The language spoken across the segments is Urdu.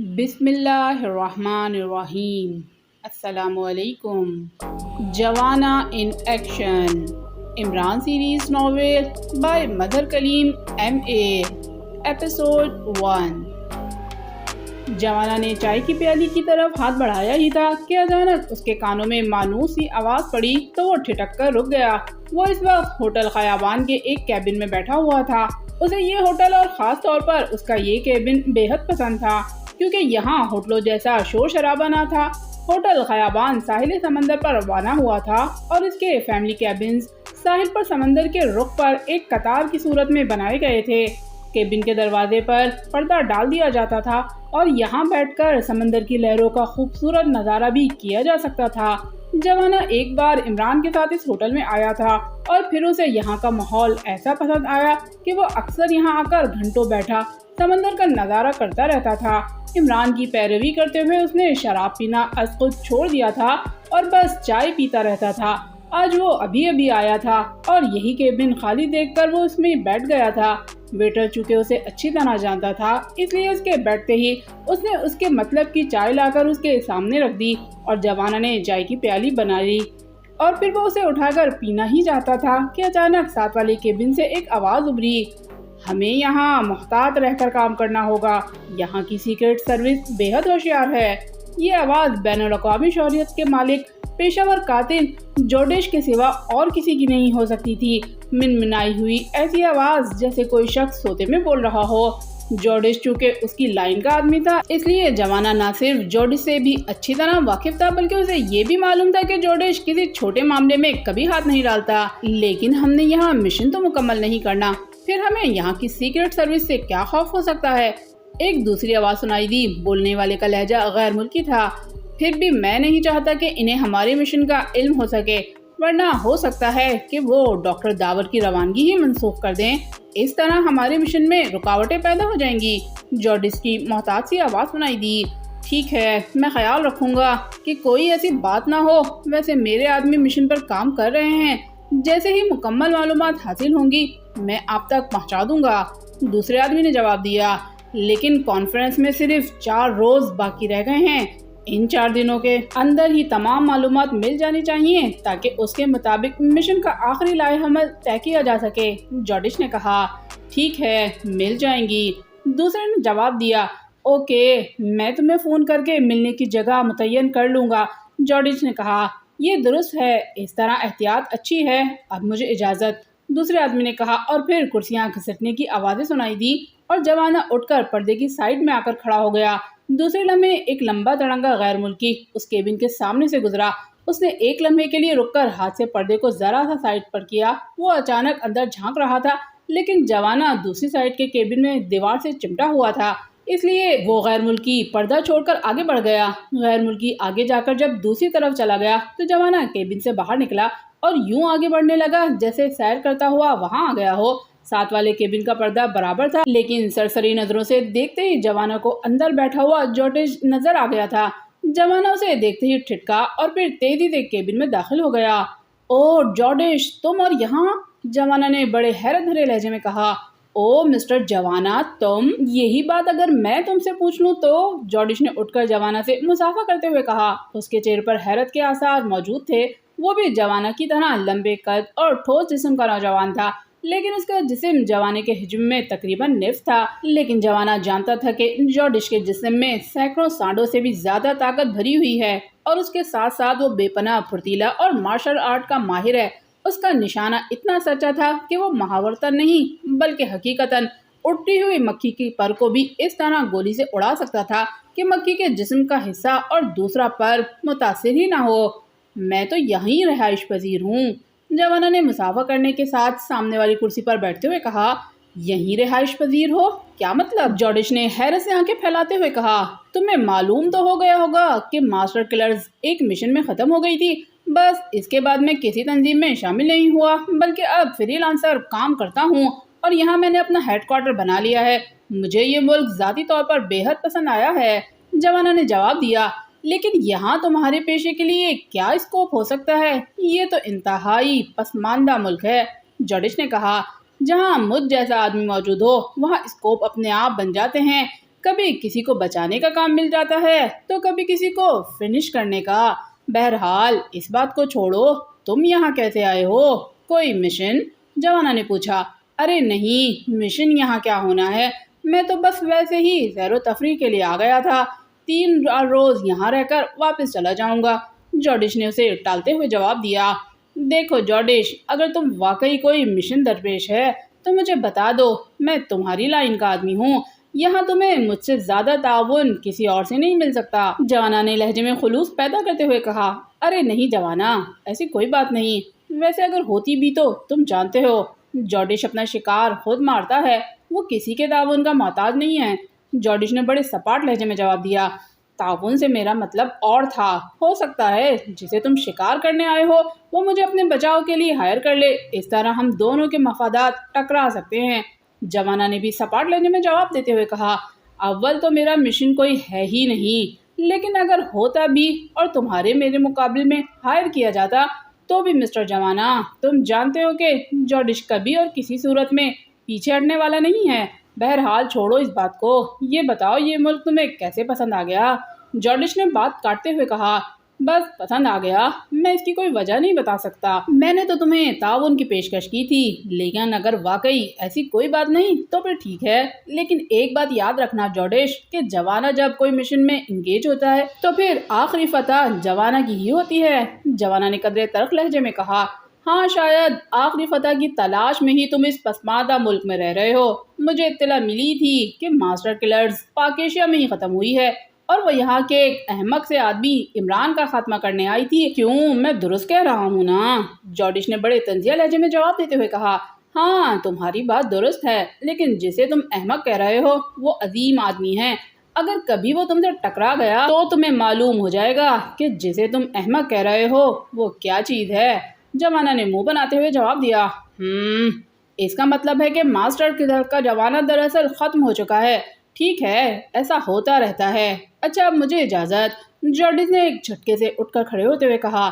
بسم اللہ الرحمن الرحیم۔ السلام علیکم۔ Joana in action, Imran series novel by Mazhar Kaleem MA، episode 1۔ Joana نے چائے کی پیالی کی طرف ہاتھ بڑھایا ہی تھا کہ اچانک اس کے کانوں میں مانوس سی آواز پڑی تو وہ ٹھٹک کر رک گیا۔ وہ اس وقت ہوٹل خیابان کے ایک کیبن میں بیٹھا ہوا تھا۔ اسے یہ ہوٹل اور خاص طور پر اس کا یہ کیبن بے حد پسند تھا، کیونکہ یہاں ہوٹلوں جیسا شور شرابہ نہ تھا۔ ہوٹل خیابان ساحل سمندر پر بنا ہوا تھا اور اس کے فیملی کیبنز ساحل پر سمندر کے رخ پر ایک قطار کی صورت میں بنائے گئے تھے۔ کیبن کے دروازے پر پردہ ڈال دیا جاتا تھا اور یہاں بیٹھ کر سمندر کی لہروں کا خوبصورت نظارہ بھی کیا جا سکتا تھا۔ جوانا ایک بار عمران کے ساتھ اس ہوٹل میں آیا تھا اور پھر اسے یہاں کا ماحول ایسا پسند آیا کہ وہ اکثر یہاں آ کر گھنٹوں بیٹھا سمندر کا نظارہ کرتا رہتا تھا۔ عمران کی پیروی کرتے ہوئے اس نے شراب پینا از خود چھوڑ دیا تھا اور بس چائے پیتا رہتا تھا۔ آج وہ ابھی آیا تھا اور یہی کیبن خالی دیکھ کر وہ اس میں بیٹھ گیا تھا۔ ویٹر چونکہ اسے اچھی طرح جانتا تھا، اس لیے اس کے بیٹھتے ہی اس نے اس کے مطلب کی چائے لا کر اس کے سامنے رکھ دی اور جوانا نے چائے کی پیالی بنا لی اور پھر وہ اسے اٹھا کر پینا ہی چاہتا تھا کہ اچانک ساتھ والے کیبن سے ایک آواز ابھری۔ ہمیں یہاں محتاط رہ کر کام کرنا ہوگا، یہاں کی سیکرٹ سروس بے حد ہوشیار ہے۔ یہ آواز بین الاقوامی شہرت کے مالک پیشہ ور قاتل جورڈش کے سوا اور کسی کی نہیں ہو سکتی تھی۔ منمنائی ہوئی ایسی آواز جیسے کوئی شخص سوتے میں بول رہا ہو۔ جورڈش چونکہ اس کی لائن کا آدمی تھا، اس لیے جوانا نہ صرف جورڈش سے بھی اچھی طرح واقف تھا بلکہ اسے یہ بھی معلوم تھا کہ جورڈش کسی چھوٹے معاملے میں کبھی ہاتھ نہیں ڈالتا۔ لیکن ہم نے یہاں مشن تو مکمل نہیں کرنا، پھر ہمیں یہاں کی سیکرٹ سروس سے کیا خوف ہو سکتا ہے؟ ایک دوسری آواز سنائی دی۔ بولنے والے کا لہجہ غیر ملکی تھا۔ پھر بھی میں نہیں چاہتا کہ انہیں ہمارے مشن کا علم ہو سکے، ورنہ ہو سکتا ہے کہ وہ ڈاکٹر داور کی روانگی ہی منسوخ کر دیں۔ اس طرح ہمارے مشن میں رکاوٹیں پیدا ہو جائیں گی۔ جورڈس کی محتاط سی آواز سنائی دی۔ ٹھیک ہے، میں خیال رکھوں گا کہ کوئی ایسی بات نہ ہو۔ ویسے میرے آدمی مشن پر کام کر رہے ہیں، جیسے ہی مکمل معلومات حاصل ہوں گی میں آپ تک پہنچا دوں گا۔ دوسرے آدمی نے جواب دیا۔ لیکن کانفرنس میں صرف 4 روز باقی رہ گئے ہیں، ان 4 دنوں کے اندر ہی تمام معلومات مل جانی چاہیے تاکہ اس کے مطابق مشن کا آخری لائحہ عمل طے کیا جا سکے۔ جورڈش نے کہا۔ ٹھیک ہے، مل جائیں گی۔ دوسرے نے جواب دیا۔ اوکے، میں تمہیں فون کر کے ملنے کی جگہ متعین کر لوں گا۔ جورڈش نے کہا۔ یہ درست ہے، اس طرح احتیاط اچھی ہے۔ اب مجھے اجازت، دوسرے آدمی نے کہا اور پھر کرسیاں گھسٹنے کی آوازیں سنائی دی اور جوانا اٹھ کر پردے کی سائیڈ میں آ کر کھڑا ہو گیا۔ دوسرے لمحے ایک لمبا تڑنگا غیر ملکی اس کیبن کے سامنے سے گزرا۔ اس نے ایک لمحے کے لیے رک کر ہاتھ سے پردے کو ذرا سا سائیڈ پر کیا۔ وہ اچانک اندر جھانک رہا تھا، لیکن جوانا دوسری سائیڈ کے کیبن میں دیوار سے چمٹا ہوا تھا، اس لیے وہ غیر ملکی پردہ چھوڑ کر آگے بڑھ گیا۔ غیر ملکی آگے جا کر جب دوسری طرف چلا گیا تو جوانا کیبن سے باہر نکلا اور یوں آگے بڑھنے لگا جیسے سیر کرتا ہوا وہاں آ گیا ہو۔ ساتھ والے کیبن کا پردہ برابر تھا، لیکن سرسری نظروں سے دیکھتے ہی جوانا کو اندر بیٹھا ہوا جورڈش نظر آ گیا تھا۔ جوانا اسے دیکھتے ہی ٹھٹکا اور پھر تیزی سے کیبن میں داخل ہو گیا۔ او جورڈش، تم اور یہاں؟ جوانا نے بڑے حیرت بھرے لہجے میں کہا۔ او مسٹر جوانا، تم؟ یہی بات اگر میں تم سے پوچھ لوں تو؟ جورڈش نے اٹھ کر جوانا سے مصافحہ کرتے ہوئے کہا۔ اس کے چہرے پر حیرت کے آثار موجود تھے۔ وہ بھی جوانا کی طرح لمبے قد اور ٹھوس جسم کا نوجوان تھا، لیکن اس کا جسم جوانے کے حجم میں تقریباً نصف تھا۔ لیکن جوانا جانتا تھا کہ جورڈش کے جسم میں سینکڑوں سانڈوں سے بھی زیادہ طاقت بھری ہوئی ہے اور اس کے ساتھ ساتھ وہ بے پناہ پھرتیلا اور مارشل آرٹ کا ماہر ہے۔ اس کا نشانہ اتنا سچا تھا کہ وہ محاورتاً نہیں بلکہ حقیقتاً اڑتی ہوئی مکھی کی پر کو بھی اس طرح گولی سے اڑا سکتا تھا کہ مکھی کے جسم کا حصہ اور دوسرا پر متاثر ہی نہ ہو۔ میں تو یہیں رہائش پذیر ہوں، جوانا نے مصافحہ کرنے کے ساتھ سامنے والی کرسی پر بیٹھتے ہوئے کہا۔ یہیں رہائش پذیر ہو؟ کیا مطلب؟ جورڈش نے حیرت سے آنکھیں پھیلاتے ہوئے کہا۔ تمہیں معلوم تو ہو گیا ہوگا کہ ماسٹر کلرز ایک مشن میں ختم ہو گئی تھی، بس اس کے بعد میں کسی تنظیم میں شامل نہیں ہوا بلکہ اب فری لانسر کام کرتا ہوں اور یہاں میں نے اپنا ہیڈ کوارٹر بنا لیا ہے۔ مجھے یہ ملک ذاتی طور پر بے حد پسند آیا ہے، جوانا نے جواب دیا۔ لیکن یہاں تمہارے پیشے کے لیے کیا اسکوپ ہو سکتا ہے؟ یہ تو انتہائی پسماندہ ملک ہے، جورڈش نے کہا۔ جہاں مجھ جیسا آدمی موجود ہو وہاں اسکوپ اپنے آپ بن جاتے ہیں۔ کبھی کسی کو بچانے کا کام مل جاتا ہے تو کبھی کسی کو فنش کرنے کا۔ بہرحال اس بات کو چھوڑو، تم یہاں کیسے آئے ہو؟ کوئی مشن؟ جوانا نے پوچھا۔ ارے نہیں، مشن یہاں کیا ہونا ہے، میں تو بس ویسے ہی سیر و تفریح کے لیے آ گیا تھا، 3 روز یہاں رہ کر واپس چلا جاؤں گا۔ جوڈش نے اسے ٹالتے ہوئے جواب دیا۔ دیکھو جوڈش، اگر تم واقعی کوئی مشن درپیش ہے تو مجھے بتا دو، میں تمہاری لائن کا آدمی ہوں، یہاں تمہیں مجھ سے زیادہ تعاون کسی اور سے نہیں مل سکتا۔ جوانا نے لہجے میں خلوص پیدا کرتے ہوئے کہا۔ ارے نہیں جوانا، ایسی کوئی بات نہیں، ویسے اگر ہوتی بھی تو تم جانتے ہو جوڈش اپنا شکار خود مارتا ہے، وہ کسی کے تعاون کا محتاج نہیں ہے۔ جوڈش نے بڑے سپاٹ لہجے میں جواب دیا۔ تعاون سے میرا مطلب اور تھا، ہو سکتا ہے جسے تم شکار کرنے آئے ہو وہ مجھے اپنے بچاؤ کے لیے ہائر کر لے، اس طرح ہم دونوں کے مفادات ٹکرا سکتے ہیں۔ جوانا نے بھی سپاٹ لہجے میں جواب دیتے ہوئے کہا۔ اول تو میرا مشن کوئی ہے ہی نہیں، لیکن اگر ہوتا بھی اور تمہارے میرے مقابلے میں ہائر کیا جاتا تو بھی مسٹر جوانا، تم جانتے ہو کہ جوڈش کبھی اور کسی صورت میں پیچھے ہٹنے والا نہیں ہے۔ بہرحال چھوڑو اس بات کو، یہ بتاؤ یہ ملک تمہیں کیسے پسند آ گیا؟ جوڈش نے بات کاٹتے ہوئے کہا۔ بس پسند آ گیا، میں اس کی کوئی وجہ نہیں بتا سکتا، میں نے تو تمہیں تعاون کی پیشکش کی تھی، لیکن اگر واقعی ایسی کوئی بات نہیں تو پھر ٹھیک ہے، لیکن ایک بات یاد رکھنا جوڈش کہ جوانا جب کوئی مشن میں انگیج ہوتا ہے تو پھر آخری فتح جوانا کی ہی ہوتی ہے۔ جوانا نے قدرے تلخ لہجے میں کہا۔ ہاں شاید آخری فتح کی تلاش میں ہی تم اس پسماندہ ملک میں رہ رہے ہو، مجھے اطلاع ملی تھی کہ ماسٹر کلرز پاک ایشیا میں ہی ختم ہوئی ہے اور وہ یہاں کے ایک احمق سے آدمی عمران کا خاتمہ کرنے آئی تھی۔ کیوں، میں درست کہہ رہا ہوں نا؟ جوڈش نے بڑے طنزیہ لہجے میں جواب دیتے ہوئے کہا۔ ہاں تمہاری بات درست ہے، لیکن جسے تم احمق کہہ رہے ہو وہ عظیم آدمی ہے، اگر کبھی وہ تم سے ٹکرا گیا تو تمہیں معلوم ہو جائے گا کہ جسے تم احمق کہہ رہے ہو وہ کیا چیز ہے۔ جوانا نے منہ بناتے ہوئے جواب دیا۔ اس کا مطلب ہے کہ ماسٹر کلر کا جوانا دراصل ختم ہو چکا ہے۔ ٹھیک ہے، ایسا ہوتا رہتا ہے۔ اچھا اب مجھے اجازت۔ جوڈش نے ایک جھٹکے سے اٹھ کر کھڑے ہوتے ہوئے کہا۔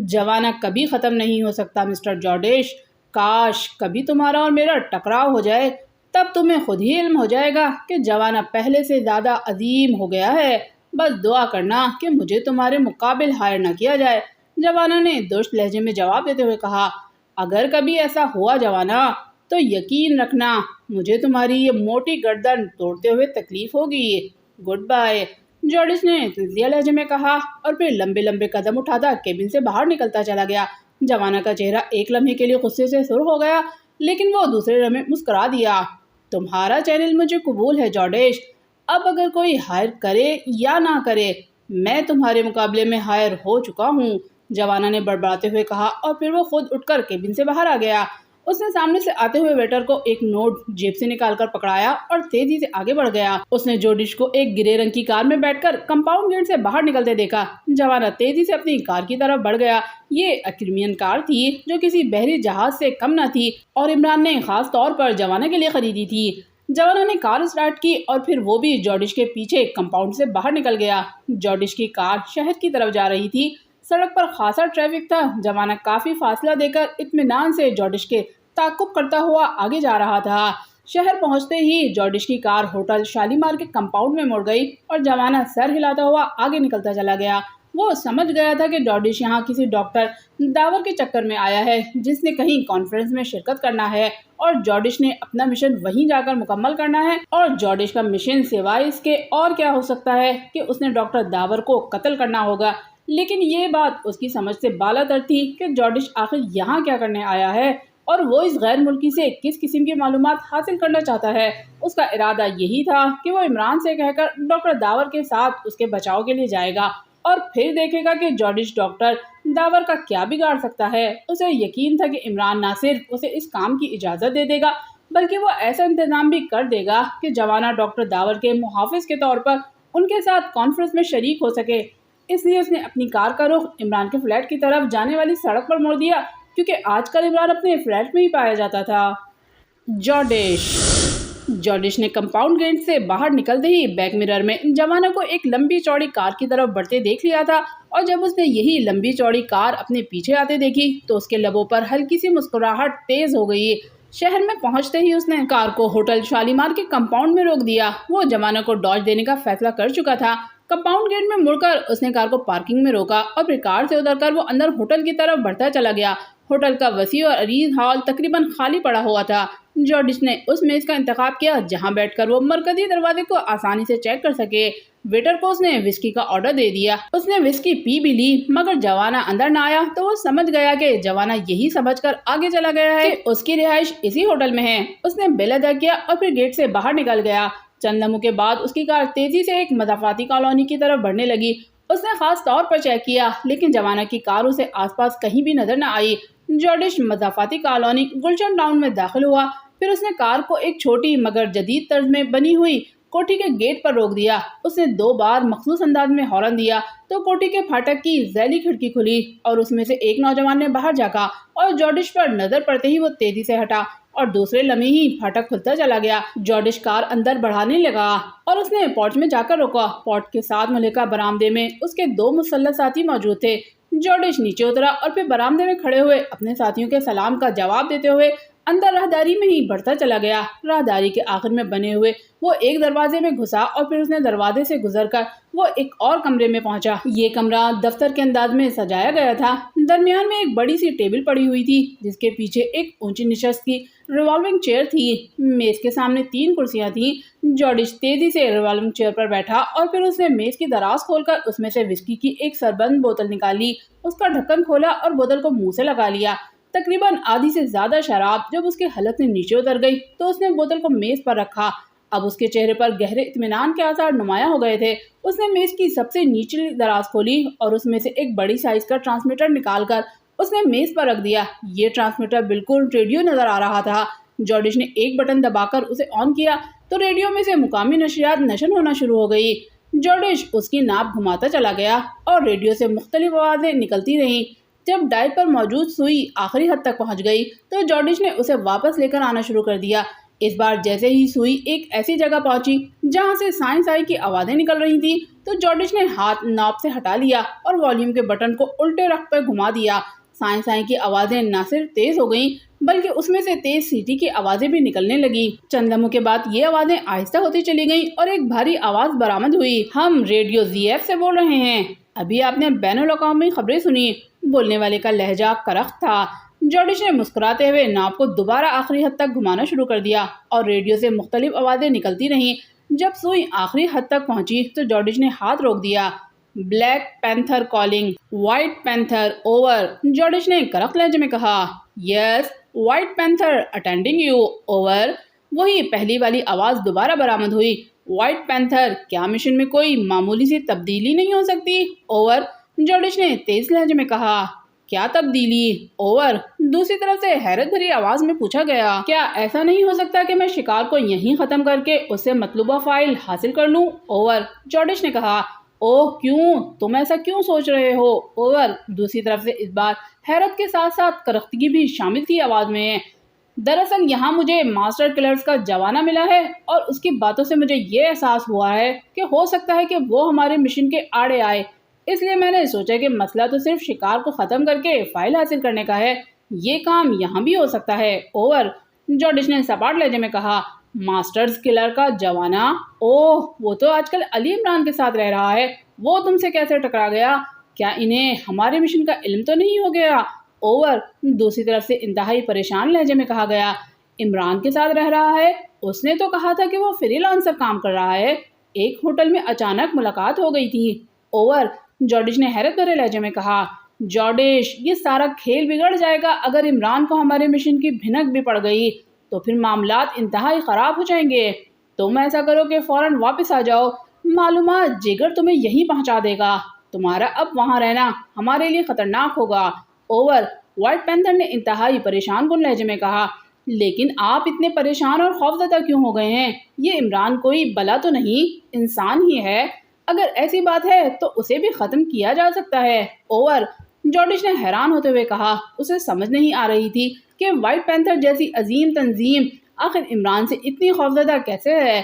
جوانا کبھی ختم نہیں ہو سکتا مسٹر جوڈش، کاش کبھی تمہارا اور میرا ٹکراؤ ہو جائے، تب تمہیں خود ہی علم ہو جائے گا کہ جوانا پہلے سے زیادہ عظیم ہو گیا ہے۔ بس دعا کرنا کہ مجھے تمہارے مقابل ہائر نہ کیا جائے۔ جوانا نے درست لہجے میں جواب دیتے ہوئے کہا۔ اگر کبھی ایسا ہوا جوانا تو یقین رکھنا مجھے تمہاری یہ موٹی گردن توڑتے ہوئے تکلیف ہوگی۔ گڈ بائے، جوڈش نے تنزیہ لہجے میں کہا اور پھر لمبے لمبے قدم اٹھاتا کیبن سے باہر نکلتا چلا گیا۔ جوانا کا چہرہ ایک لمحے کے لیے غصے سے سرخ ہو گیا، لیکن وہ دوسرے لمحے مسکرا دیا۔ تمہارا چیلنج مجھے قبول ہے جوڈش، اب اگر کوئی ہائر کرے یا نہ کرے میں تمہارے مقابلے میں ہائر ہو چکا ہوں، جوانا نے بڑبڑاتے ہوئے کہا اور پھر وہ خود اٹھ کر کیبن سے باہر آ گیا۔ اس نے سامنے سے آتے ہوئے ویٹر کو ایک نوٹ جیب سے نکال کر پکڑایا اور تیزی سے آگے بڑھ گیا۔ اس نے جوڈش کو ایک گرے رنگ کی کار میں بیٹھ کر کمپاؤنڈ گیٹ سے باہر نکلتے دیکھا۔ جوانا تیزی سے اپنی کار کی طرف بڑھ گیا۔ یہ ایکرمین کار تھی جو کسی بحری جہاز سے کم نہ تھی اور عمران نے خاص طور پر جوانا کے لیے خریدی تھی۔ جوانا نے کار اسٹارٹ کی اور پھر وہ بھی جوڈش کے پیچھے کمپاؤنڈ سے باہر نکل گیا۔ جوڈش کی کار شہر کی طرف جا رہی تھی، سڑک پر خاصا ٹریفک تھا۔ جوانا کافی فاصلہ دے کر اطمینان سے جوڈش کے تعاقب کرتا ہوا آگے جا رہا تھا۔ شہر پہنچتے ہی جوڈش کی کار ہوٹل شالیمار کے کمپاؤنڈ میں مڑ گئی اور جوانا سر ہلاتا ہوا آگے نکلتا چلا گیا۔ وہ سمجھ گیا تھا کہ جوڈش یہاں کسی ڈاکٹر داور کے چکر میں آیا ہے جس نے کہیں کانفرنس میں شرکت کرنا ہے اور جوڈش نے اپنا مشن وہیں جا کر مکمل کرنا ہے، اور جوڈش کا مشن سوائے اس کے اور کیا ہو سکتا ہے کہ اس نے ڈاکٹر داور کو قتل کرنا ہوگا۔ لیکن یہ بات اس کی سمجھ سے بالا تر تھی کہ جوڈش آخر یہاں کیا کرنے آیا ہے اور وہ اس غیر ملکی سے کس قسم کی معلومات حاصل کرنا چاہتا ہے۔ اس کا ارادہ یہی تھا کہ وہ عمران سے کہہ کر ڈاکٹر داور کے ساتھ اس کے بچاؤ کے لیے جائے گا اور پھر دیکھے گا کہ جوڈش ڈاکٹر داور کا کیا بگاڑ سکتا ہے۔ اسے یقین تھا کہ عمران نہ صرف اسے اس کام کی اجازت دے دے گا بلکہ وہ ایسا انتظام بھی کر دے گا کہ جوانا ڈاکٹر داور کے محافظ کے طور پر ان کے ساتھ کانفرنس میں شریک ہو سکے۔ اس لیے اس نے اپنی کار کا رخ عمران کے فلیٹ کی طرف جانے والی سڑک پر موڑ دیا، کیونکہ آج کل عمران اپنے فلیٹ میں ہی پایا جاتا تھا۔ جوڈش نے کمپاؤنڈ گیٹ سے باہر نکلتے ہی بیک مرر میں جوانا کو ایک لمبی چوڑی کار کی طرف بڑھتے دیکھ لیا تھا، اور جب اس نے یہی لمبی چوڑی کار اپنے پیچھے آتے دیکھی تو اس کے لبوں پر ہلکی سی مسکراہٹ تیز ہو گئی۔ شہر میں پہنچتے ہی اس نے کار کو ہوٹل شالیمار کے کمپاؤنڈ میں روک دیا۔ وہ جوانا کو ڈاج دینے کا فیصلہ کر چکا تھا۔ کمپاؤنڈ گیٹ میں مڑ کر اس نے کار کو پارکنگ میں روکا اور پھر کار سے اتر کر وہ اندر ہوٹل کی طرف بڑھتا چلا گیا۔ ہوٹل کا وسیع اور عریض ہال تقریباً خالی پڑا ہوا تھا۔ جارڈش نے اس میز کا انتخاب کیا جہاں بیٹھ کر وہ مرکزی دروازے کو آسانی سے چیک کر سکے۔ ویٹر کو اس نے وسکی کا آرڈر دے دیا۔ اس نے وسکی پی بھی لی مگر جوانا اندر نہ آیا تو وہ سمجھ گیا کہ جوانا یہی سمجھ کر آگے چلا گیا ہے کہ اس کی رہائش اسی ہوٹل میں ہے۔ اس نے بل ادا کیا اور پھر گیٹ سے باہر نکل گیا۔ چند لمحوں کے بعد اس کی کار تیزی سے ایک مضافاتی کالونی کی طرف بڑھنے لگی۔ اس نے خاص طور پر چیک کیا لیکن جوانا کی کار اسے آس پاس کہیں بھی نظر نہ آئی۔ جارڈش مضافاتی کالونی گلشن ٹاؤن میں داخل ہوا۔ پھر اس نے کار کو ایک چھوٹی مگر جدید طرز میں بنی ہوئی کوٹھی کے گیٹ پر روک دیا۔ اس نے 2 بار مخصوص انداز میں ہارن دیا تو کوٹھی کے پھاٹک کی ذیلی کھڑکی کھلی اور اس میں سے ایک نوجوان نے باہر جھانکا اور جارڈش پر نظر پڑتے ہی وہ تیزی سے ہٹا اور دوسرے لمحے ہی پھاٹک کھلتا چلا گیا۔ جارڈش کار اندر بڑھانے لگا اور اس نے پورچ میں جا کر روکا۔ پورچ کے ساتھ ملحقہ برآمدے میں اس کے 2 مسلح ساتھی موجود تھے۔ جارڈش نیچے اترا اور پھر برآمدے میں کھڑے ہوئے اپنے ساتھیوں کے سلام کا جواب دیتے ہوئے اندر راہداری میں ہی بڑھتا چلا گیا۔ راہداری کے آخر میں بنے ہوئے وہ ایک دروازے میں گھسا اور پھر اس نے دروازے سے گزر کر وہ ایک اور کمرے میں پہنچا۔ یہ کمرہ دفتر کے انداز میں سجایا گیا تھا۔ درمیان میں ایک بڑی سی ٹیبل پڑی ہوئی تھی جس کے پیچھے ایک اونچی نشست کی ریوالونگ چیئر تھی۔ میز کے سامنے 3 کرسیاں تھیں۔ جارڈش تیزی سے ریوالونگ چیئر پر بیٹھا اور پھر اس نے میز کی دراز کھول کر اس میں سے وسکی کی ایک سربند بوتل نکالی۔ اس کا ڈھکن کھولا اور بوتل کو منہ سے لگا لیا۔ تقریباً آدھی سے زیادہ شراب جب اس کے حلق سے نیچے اتر گئی تو اس نے بوتل کو میز پر رکھا۔ اب اس کے چہرے پر گہرے اطمینان کے آثار نمایاں ہو گئے تھے۔ اس نے میز کی سب سے نچلی دراز کھولی اور اس میں سے ایک بڑی سائز کا ٹرانسمیٹر نکال کر اس نے میز پر رکھ دیا۔ یہ ٹرانسمیٹر بالکل ریڈیو نظر آ رہا تھا۔ جارڈش نے ایک بٹن دبا کر اسے آن کیا تو ریڈیو میں سے مقامی نشریات نشر ہونا شروع ہو گئی۔ جارڈش اس کی ناپ گھماتا چلا گیا اور ریڈیو سے مختلف آوازیں نکلتی رہیں۔ جب ڈائل پر موجود سوئی آخری حد تک پہنچ گئی تو جارڈش نے اسے واپس لے کر آنا شروع کر دیا۔ اس بار جیسے ہی سوئی ایک ایسی جگہ پہنچی جہاں سے سائیں سائی کی آوازیں نکل رہی تھیں تو جارڈش نے ہاتھ ناپ سے ہٹا لیا اور والیوم کے بٹن کو الٹے رکھ کر گھما دیا۔ سائیں سائی کی آوازیں نہ صرف تیز ہو گئیں بلکہ اس میں سے تیز سیٹی کی آوازیں بھی نکلنے لگی۔ چند لمحوں کے بعد یہ آوازیں آہستہ ہوتی چلی گئیں اور ایک بھاری آواز برآمد ہوئی۔ ہم ریڈیو ZF سے بول رہے ہیں۔ ابھی آپ نے بین الاقوامی خبریں سنی۔ بولنے والے کا لہجہ کرخت تھا۔ جارڈش نے مسکراتے ہوئے ناپ کو دوبارہ آخری حد تک گھمانا شروع کر دیا اور ریڈیو سے مختلف آوازیں نکلتی رہیں۔ جب سوئی آخری حد تک پہنچی تو جارڈش نے ہاتھ روک دیا۔ Black panther calling, white panther over, جارڈش نے کرخت لہجے میں کہا۔ Yes, white panther attending you, over. وہی پہلی والی آواز دوبارہ برآمد ہوئی۔ وائٹ پینتھر، کیا مشن میں کوئی معمولی سی تبدیلی نہیں ہو سکتی، اوور، جارڈش نے تیز لہجے میں کہا۔ کیا تبدیلی، اوور، دوسری طرف سے حیرت بھری آواز میں پوچھا گیا۔ کیا ایسا نہیں ہو سکتا کہ میں شکار کو یہیں ختم کر کے اس سے مطلوبہ فائل حاصل کر لوں، اوور، جارڈش نے کہا۔ اوہ کیوں، تم ایسا کیوں سوچ رہے ہو، اوور، دوسری طرف سے اس بار حیرت کے ساتھ ساتھ کرختگی بھی شامل تھی آواز میں۔ دراصل یہاں مجھے ماسٹر کلرز کا جوانا ملا ہے اور اس کی باتوں سے مجھے یہ احساس ہوا ہے کہ ہو سکتا ہے کہ وہ ہمارے مشن کے آڑے آئے، اس لیے میں نے سوچا کہ مسئلہ تو صرف شکار کو ختم کر کے فائل حاصل کرنے کا ہے، یہ کام یہاں بھی ہو سکتا ہے، اوور، جارڈش نے سپاٹ لہجے میں کہا۔ ماسٹرز کلر کا جوانا، اوہ وہ تو آج کل علی عمران کے ساتھ رہ رہا ہے، وہ تم سے کیسے ٹکرا گیا، کیا انہیں ہمارے مشن کا علم تو نہیں ہو گیا، اوور، دوسری طرف سے انتہائی پریشان لہجے میں کہا گیا۔ عمران کے ساتھ رہ رہا ہے، اس نے تو کہا تھا کہ وہ فری لانسر کام کر رہا ہے، ایک ہوٹل میں اچانک ملاقات ہو گئی تھی، اوور، جارڈش نے حیرت بھرے لہجے میں کہا۔ جارڈش، یہ سارا کھیل بگڑ جائے گا اگر عمران کو ہمارے مشن کی بھنک بھی پڑ گئی تو پھر معاملات انتہائی خراب ہو جائیں گے۔ تم ایسا کرو کہ فوراً واپس آ جاؤ، معلومات جگر تمہیں یہیں پہنچا دے گا، تمہارا اب وہاں رہنا ہمارے لیے خطرناک ہوگا، اوور، وائٹ پینتھر نے انتہائی پریشان کن لہجے میں کہا۔ لیکن آپ اتنے پریشان اور خوفزدہ کیوں ہو گئے ہیں، یہ عمران کوئی بلا تو نہیں، انسان ہی ہے، اگر ایسی بات ہے تو اسے بھی ختم کیا جا سکتا ہے، اوور، جارڈش نے حیران ہوتے ہوئے کہا۔ اسے سمجھ نہیں آ رہی تھی کہ وائٹ پینتھر جیسی عظیم تنظیم آخر عمران سے اتنی خوفزدہ کیسے ہے۔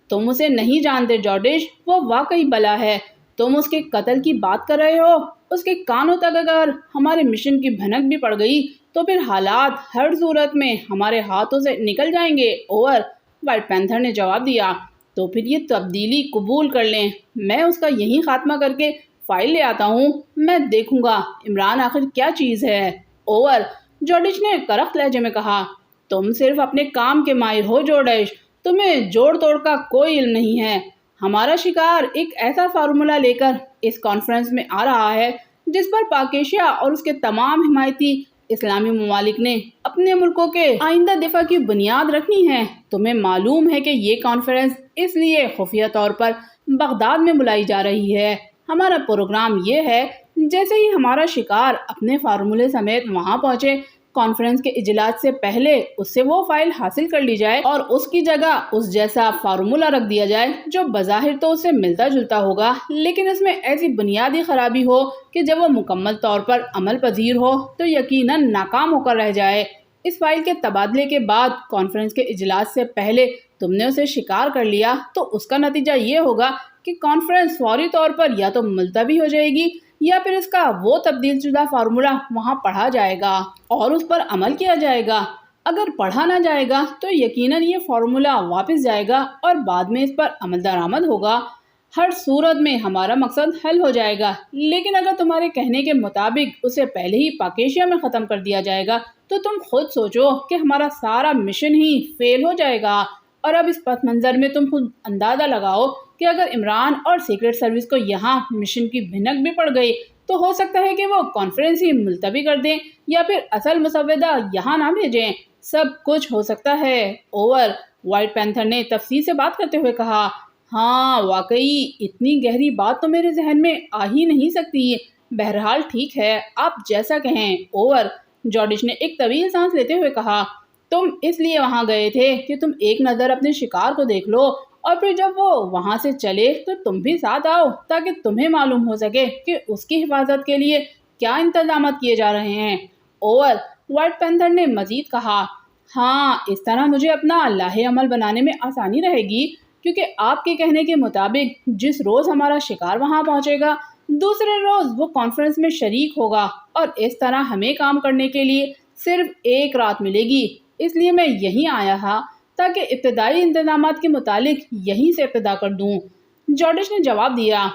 تم اسے نہیں جانتے جارڈش، وہ واقعی بلا ہے، تم اس کے قتل کی بات کر رہے ہو، اس کے کانوں تک اگر ہمارے مشن کی بھنک بھی پڑ گئی تو پھر حالات ہر صورت میں ہمارے ہاتھوں سے نکل جائیں گے۔ اوور، وائٹ پینتھر نے جواب دیا۔ تو پھر یہ تبدیلی قبول کر لیں، میں اس کا یہی خاتمہ کر کے فائل لے آتا ہوں، میں دیکھوں گا عمران آخر کیا چیز ہے۔ اوور، جورڈش نے کرخت لہجے میں کہا۔ تم صرف اپنے کام کے ماہر ہو جورڈش، تمہیں جوڑ توڑ کا کوئی علم نہیں ہے۔ ہمارا شکار ایک ایسا فارمولا لے کر اس کانفرنس میں آ رہا ہے جس پر پاک ایشیا اور اس کے تمام حمایتی اسلامی ممالک نے اپنے ملکوں کے آئندہ دفاع کی بنیاد رکھنی ہے۔ تمہیں معلوم ہے کہ یہ کانفرنس اس لیے خفیہ طور پر بغداد میں بلائی جا رہی ہے۔ ہمارا پروگرام یہ ہے جیسے ہی ہمارا شکار اپنے فارمولے سمیت وہاں پہنچے، کانفرنس کے اجلاس سے پہلے اس سے وہ فائل حاصل کر لی جائے اور اس کی جگہ اس جیسا فارمولا رکھ دیا جائے جو بظاہر تو اس سے ملتا جلتا ہوگا، لیکن اس میں ایسی بنیادی خرابی ہو کہ جب وہ مکمل طور پر عمل پذیر ہو تو یقیناً ناکام ہو کر رہ جائے۔ اس فائل کے تبادلے کے بعد کانفرنس کے اجلاس سے پہلے تم نے اسے شکار کر لیا تو اس کا نتیجہ یہ ہوگا کہ کانفرنس فوری طور پر یا تو ملتوی ہو جائے گی یا پھر اس کا وہ تبدیل شدہ فارمولا وہاں پڑھا جائے گا اور اس پر عمل کیا جائے گا۔ اگر پڑھا نہ جائے گا تو یقیناً یہ فارمولا واپس جائے گا اور بعد میں اس پر عمل درآمد ہوگا۔ ہر صورت میں ہمارا مقصد حل ہو جائے گا، لیکن اگر تمہارے کہنے کے مطابق اسے پہلے ہی پاک ایشیا میں ختم کر دیا جائے گا تو تم خود سوچو کہ ہمارا سارا مشن ہی فیل ہو جائے گا۔ اور اب اس پس منظر میں تم خود اندازہ لگاؤ کہ اگر عمران اور سیکرٹ سروس کو یہاں مشن کی بھنک بھی پڑ گئی تو ہو سکتا ہے کہ وہ کانفرنس ہی ملتوی کر دیں یا پھر اصل مسودہ یہاں نہ بھیجیں۔ سب کچھ ہو سکتا ہے۔ اوور، وائٹ پینتھر نے تفصیل سے بات کرتے ہوئے کہا۔ ہاں واقعی اتنی گہری بات تو میرے ذہن میں آ ہی نہیں سکتی۔ بہرحال ٹھیک ہے، آپ جیسا کہیں۔ اوور، جورڈش نے ایک طویل سانس لیتے ہوئے کہا۔ تم اس لیے وہاں گئے تھے کہ تم ایک نظر اپنے شکار کو دیکھ لو اور پھر جب وہ وہاں سے چلے تو تم بھی ساتھ آؤ تاکہ تمہیں معلوم ہو سکے کہ اس کی حفاظت کے لیے کیا انتظامات کیے جا رہے ہیں۔ اوور، وائٹ پینتھر نے مزید کہا۔ ہاں، اس طرح مجھے اپنا لاہے عمل بنانے میں آسانی رہے گی کیونکہ آپ کے کہنے کے مطابق جس روز ہمارا شکار وہاں پہنچے گا دوسرے روز وہ کانفرنس میں شریک ہوگا اور اس طرح ہمیں کام کرنے کے لیے صرف ایک رات ملے گی۔ اس لیے میں یہیں آیا تھا تاکہ ابتدائی انتظامات کے متعلق یہیں سے ابتدا کر دوں۔ جورڈش نے جواب دیا۔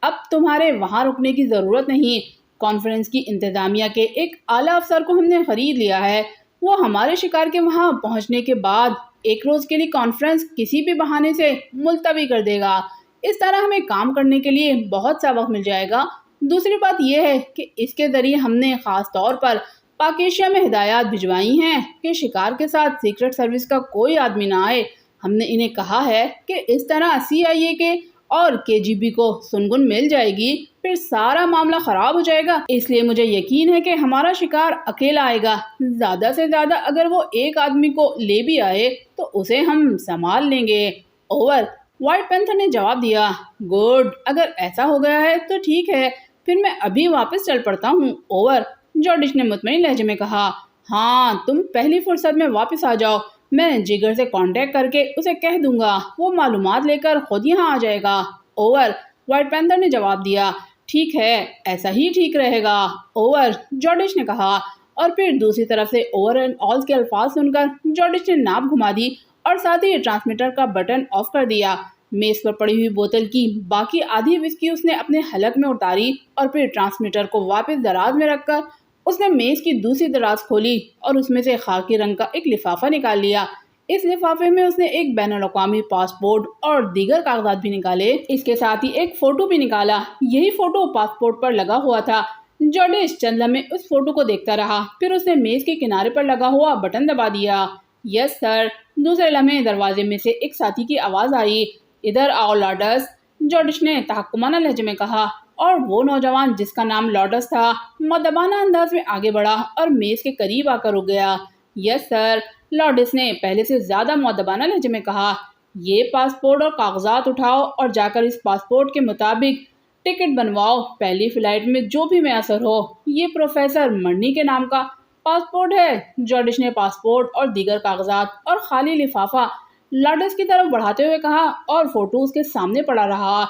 اب تمہارے وہاں رکنے کی ضرورت نہیں۔ کانفرنس کی انتظامیہ کے ایک اعلیٰ افسر کو ہم نے خرید لیا ہے، وہ ہمارے شکار کے وہاں پہنچنے کے بعد ایک روز کے لیے کانفرنس کسی بھی بہانے سے ملتوی کر دے گا۔ اس طرح ہمیں کام کرنے کے لیے بہت سا وقت مل جائے گا۔ دوسری بات یہ ہے کہ اس کے ذریعے ہم نے خاص طور پر پاک ایشیا میں ہدایات بھجوائی ہیں کہ شکار کے ساتھ سیکرٹ سروس کا کوئی آدمی نہ آئے۔ ہم نے انہیں کہا ہے کہ اس طرح CIA کے اور KGB کو سنگن مل جائے گی، پھر سارا معاملہ خراب ہو جائے گا۔ اس لیے مجھے یقین ہے کہ ہمارا شکار اکیلا آئے گا، زیادہ سے زیادہ اگر وہ ایک آدمی کو لے بھی آئے تو اسے ہم سنبھال لیں گے۔ اوور، وائٹ پینتھر نے جواب دیا۔ گڈ، اگر ایسا ہو گیا ہے تو ٹھیک ہے، پھر میں ابھی واپس چل پڑتا ہوں۔ اوور، جورڈش نے مطمئن لہجے میں کہا۔ ہاں، تم پہلی فرصت میں واپس آ جاؤ، میں جگر سے کانٹیکٹ کر کے اسے کہہ دوں گا، وہ معلومات لے کر خود یہاں آ جائے گا۔ اوور، وائٹ پینتھر نے جواب دیا۔ ٹھیک ہے، ایسا ہی ٹھیک رہے گا۔ اوور، جورڈش نے کہا، اور پھر دوسری طرف سے اوور اینڈ آلز کے الفاظ سن کر جورڈش نے ناپ گھما دی اور ساتھ ہی ٹرانسمیٹر کا بٹن آف کر دیا۔ میز پر پڑی ہوئی بوتل کی باقی آدھی وسکی اس نے اپنے حلق میں اتاری اور پھر ٹرانسمیٹر کو واپس دراز میں رکھ کر اس نے میز کی دوسری دراز کھولی اور اس میں سے خاکی رنگ کا ایک لفافہ نکال لیا۔ اس لفافے میں اس نے ایک بین الاقوامی پاسپورٹ اور دیگر کاغذات بھی نکالے، اس کے ساتھ ہی ایک فوٹو بھی نکالا۔ یہی فوٹو پاسپورٹ پر لگا ہوا تھا۔ جورڈش چند لمحے اس فوٹو کو دیکھتا رہا، پھر اس نے میز کے کنارے پر لگا ہوا بٹن دبا دیا۔ یس سر۔ دوسرے لمحے دروازے میں سے ایک ساتھی کی آواز آئی۔ ادھر آؤ لارڈس، جورڈش نے تحکمانہ لہجے میں کہا، اور وہ نوجوان جس کا نام لارڈس تھا مؤدبانہ انداز میں آگے بڑھا اور میز کے قریب آ کر رک گیا۔ یس سر، لارڈس نے پہلے سے زیادہ مؤدبانہ لہجے میں کہا۔ یہ پاسپورٹ اور کاغذات اٹھاؤ اور جا کر اس پاسپورٹ کے مطابق ٹکٹ بنواؤ، پہلی فلائٹ میں جو بھی میسر ہو۔ یہ پروفیسر مرنی کے نام کا پاسپورٹ ہے۔ جورڈش نے پاسپورٹ اور دیگر کاغذات اور خالی لفافہ لارڈس کی طرف بڑھاتے ہوئے کہا اور فوٹو اس کے سامنے پڑا رہا۔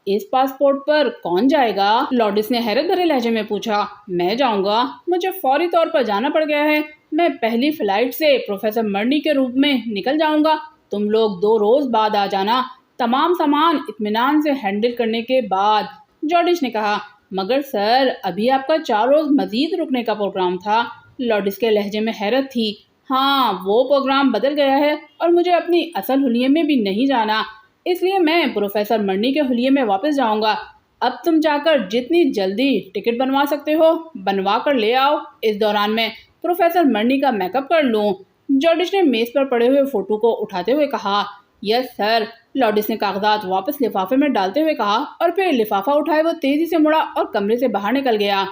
اس پاسپورٹ پر کون جائے گا؟ لارڈس نے حیرت بھرے لہجے میں پوچھا۔ میں جاؤں گا، مجھے فوری طور پر جانا پڑ گیا ہے، میں پہلی فلائٹ سے پروفیسر مرنی کے روپ میں نکل جاؤں گا، تم لوگ 2 روز بعد آ جانا، تمام سامان اطمینان سے ہینڈل کرنے کے بعد۔ جارڈش نے کہا، مگر سر ابھی آپ کا 4 روز مزید رکنے کا پروگرام تھا۔ لارڈس کے لہجے میں حیرت تھی۔ ہاں، وہ پروگرام بدل گیا ہے اور مجھے اپنی اصل حلیے میں بھی نہیں جانا، اس لیے میں پروفیسر مرنی کے حلیے میں واپس جاؤں گا۔ اب تم جا کر جتنی جلدی ٹکٹ بنوا سکتے ہو بنوا کر لے آؤ، اس دوران میں پروفیسر مرنی کا میک اپ کر لوں۔ جارڈش نے میز پر پڑے ہوئے فوٹو کو اٹھاتے ہوئے کہا، یس سر۔ لارڈس نے کاغذات واپس لفافے میں ڈالتے ہوئے کہا اور پھر لفافہ اٹھائے وہ تیزی سے مڑا اور کمرے سے باہر نکل گیا۔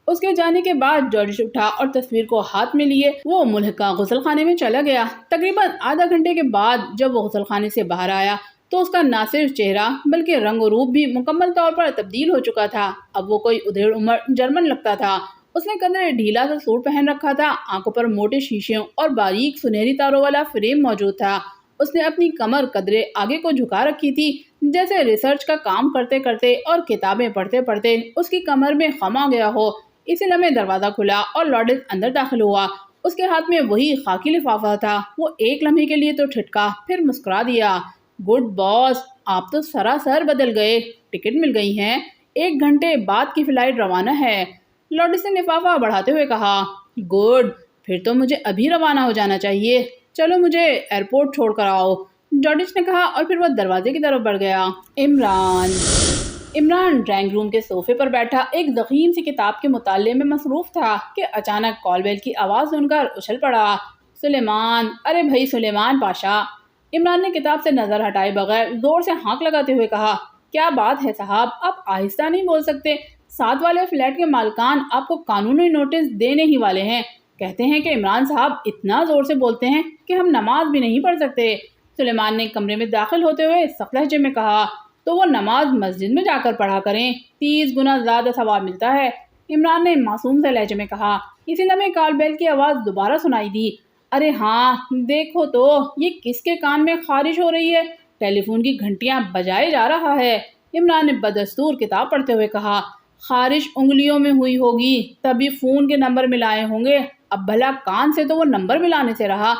اس کے جانے کے بعد جارڈش اٹھا اور تصویر کو ہاتھ میں لیے وہ ملحقہ غسل خانے میں چلا گیا۔ تقریباً آدھا گھنٹے کے بعد جب وہ غسل خانے سے باہر آیا تو اس کا نہ صرف چہرہ بلکہ رنگ و روپ بھی مکمل طور پر تبدیل ہو چکا تھا۔ اب وہ کوئی ادھیڑ عمر جرمن لگتا تھا۔ اس نے قدرے ڈھیلا سا سوٹ پہن رکھا تھا، آنکھوں پر موٹے شیشوں اور باریک سنہری تاروں والا فریم موجود تھا۔ اس نے اپنی کمر قدرے آگے کو جھکا رکھی تھی، جیسے ریسرچ کا کام کرتے کرتے اور کتابیں پڑھتے پڑھتے اس کی کمر میں خم آ گیا ہو۔ اسی لمحے دروازہ کھلا اور لارڈس اندر داخل ہوا۔ اس کے ہاتھ میں وہی خاکی لفافہ تھا۔ وہ ایک لمحے کے لیے تو ٹھٹکا، پھر مسکرا دیا۔ گڈ باس، آپ تو سراسر بدل گئے، ٹکٹ مل گئی ہیں، 1 گھنٹے بعد کی فلائٹ روانہ ہے۔ لارڈس نے لفافہ بڑھاتے ہوئے کہا، گڈ، پھر تو مجھے ابھی روانہ ہو جانا چاہیے، چلو مجھے ایئرپورٹ چھوڑ کر آؤ، جارڈش نے کہا اور پھر وہ دروازے کی طرف بڑھ گیا۔ عمران ڈرائنگ روم کے صوفے پر بیٹھا ایک ضخیم سی کتاب کے مطالعے میں مصروف تھا کہ اچانک کال بیل کی آواز سن کر اچھل پڑا۔ سلیمان، ارے بھائی سلیمان پاشا! عمران نے کتاب سے نظر ہٹائے بغیر زور سے ہانک لگاتے ہوئے کہا، کیا بات ہے صاحب، آپ آہستہ نہیں بول سکتے؟ ساتھ والے فلیٹ کے مالکان آپ کو قانونی نوٹس دینے ہی والے ہیں، کہتے ہیں کہ عمران صاحب اتنا زور سے بولتے ہیں کہ ہم نماز بھی نہیں پڑھ سکتے۔ سلیمان نے کمرے میں داخل ہوتے ہوئے سخت لہجے میں کہا، تو وہ نماز مسجد میں جا کر پڑھا کریں، 30 گنا زیادہ ثواب ملتا ہے۔ عمران نے معصوم سے لہجے میں کہا۔ اسی لمحے کال بیل کی آواز دوبارہ سنائی دی۔ ارے ہاں، دیکھو تو یہ کس کے کان میں خارش ہو رہی ہے، ٹیلی فون کی گھنٹیاں بجائے جا رہا ہے۔ عمران نے بدستور کتاب پڑھتے ہوئے کہا، خارش انگلیوں میں ہوئی ہوگی تبھی فون کے نمبر ملائے ہوں گے، اب بھلا کان سے تو وہ نمبر ملانے سے رہا۔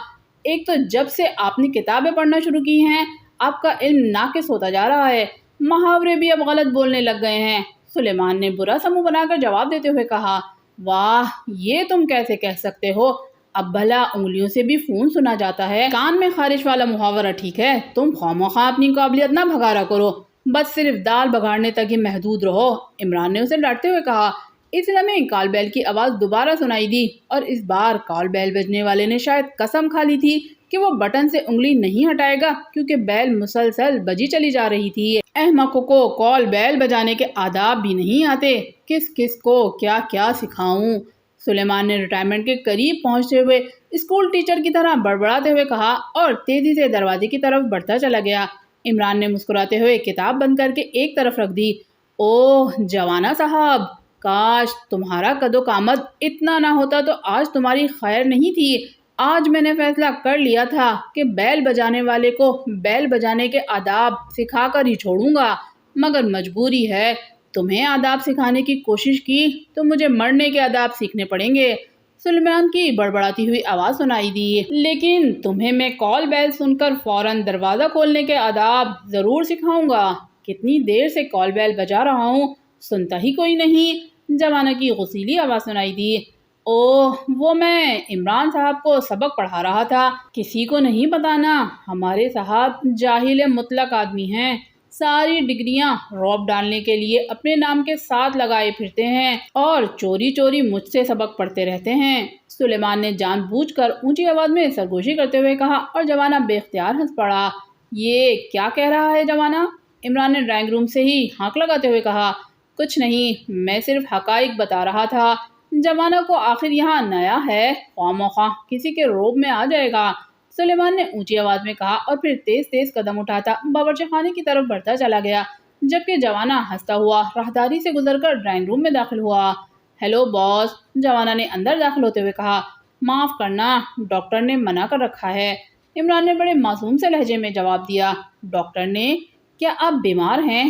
ایک تو جب سے آپ نے کتابیں پڑھنا شروع کی ہیں آپ کا علم ناقص ہوتا جا رہا ہے، محاورے بھی اب غلط بولنے لگ گئے ہیں۔ سلیمان نے برا سا منہ بنا کر جواب دیتے ہوئے کہا، واہ، یہ تم کیسے کہہ سکتے ہو، اب بھلا انگلیوں سے بھی فون سنا جاتا ہے، کان میں خارش والا محاورہ ٹھیک ہے، تم خواہ اپنی قابلیت نہ بھگارا کرو، بس صرف دال بگاڑنے تک ہی محدود رہو، عمران نے اسے ڈانٹتے ہوئے کہا۔ اس لمحے کال بیل کی آواز دوبارہ سنائی دی اور اس بار کال بیل بجنے والے نے شاید قسم کھا لی تھی کہ وہ بٹن سے انگلی نہیں ہٹائے گا، کیونکہ بیل مسلسل بجی چلی جا رہی تھی۔ احمقوں کو کال بیل بجانے کے آداب بھی نہیں آتے، کس کس کو کیا کیا سکھاؤں۔ سلیمان نے ریٹائرمنٹ کے قریب پہنچتے ہوئے اسکول ٹیچر کی طرح بڑبڑاتے ہوئے کہا اور تیزی سے دروازے کی طرف بڑھتا چلا گیا۔ عمران نے مسکراتے ہوئے کتاب بند کر کے ایک طرف رکھ دی۔ اوہ جوانا صاحب، کاش تمہارا قد و قامت اتنا نہ ہوتا تو آج تمہاری خیر نہیں تھی۔ آج میں نے فیصلہ کر لیا تھا کہ بیل بجانے والے کو بیل بجانے کے آداب سکھا کر ہی چھوڑوں گا، مگر مجبوری ہے، تمہیں آداب سکھانے کی کوشش کی تو مجھے مرنے کے آداب سیکھنے پڑیں گے۔ سلیمان کی بڑبڑاتی ہوئی آواز سنائی دی، لیکن تمہیں میں کال بیل سن کر فوراً دروازہ کھولنے کے آداب ضرور سکھاؤں گا۔ کتنی دیر سے کال بیل بجا رہا ہوں، سنتا ہی کوئی نہیں۔ جوانا کی غصیلی آواز سنائی دی، اوہ وہ میں عمران صاحب کو سبق پڑھا رہا تھا، کسی کو نہیں بتانا، ہمارے صاحب جاہل مطلق آدمی ہیں، ساری ڈگریاں روب ڈالنے کے لیے اپنے نام کے ساتھ لگائے پھرتے ہیں اور چوری چوری مجھ سے سبق پڑھتے رہتے ہیں۔ سلیمان نے جان بوجھ کر اونچی آواز میں سرگوشی کرتے ہوئے کہا اور جوانا بے اختیار ہنس پڑا۔ یہ کیا کہہ رہا ہے جوانا؟ عمران نے ڈرائنگ روم سے ہی ہانک لگاتے ہوئے کہا، کچھ نہیں، میں صرف حقائق بتا رہا تھا، جوانا کو آخر یہاں نیا ہے، خواہ مخواہ کسی کے روب میں آ جائے گا، سلیمان نے اونچی آواز میں کہا اور پھر تیز تیز قدم اٹھاتا باورچی خانے کی طرف بڑھتا چلا گیا، جبکہ جوانا ہنستا ہوا راہداری سے گزر کر ڈرائنگ روم میں داخل ہوا۔ ہیلو باس، جوانا نے اندر داخل ہوتے ہوئے کہا، معاف کرنا، ڈاکٹر نے منع کر رکھا ہے۔ عمران نے بڑے معصوم سے لہجے میں جواب دیا، ڈاکٹر نے؟ کیا آپ بیمار ہیں؟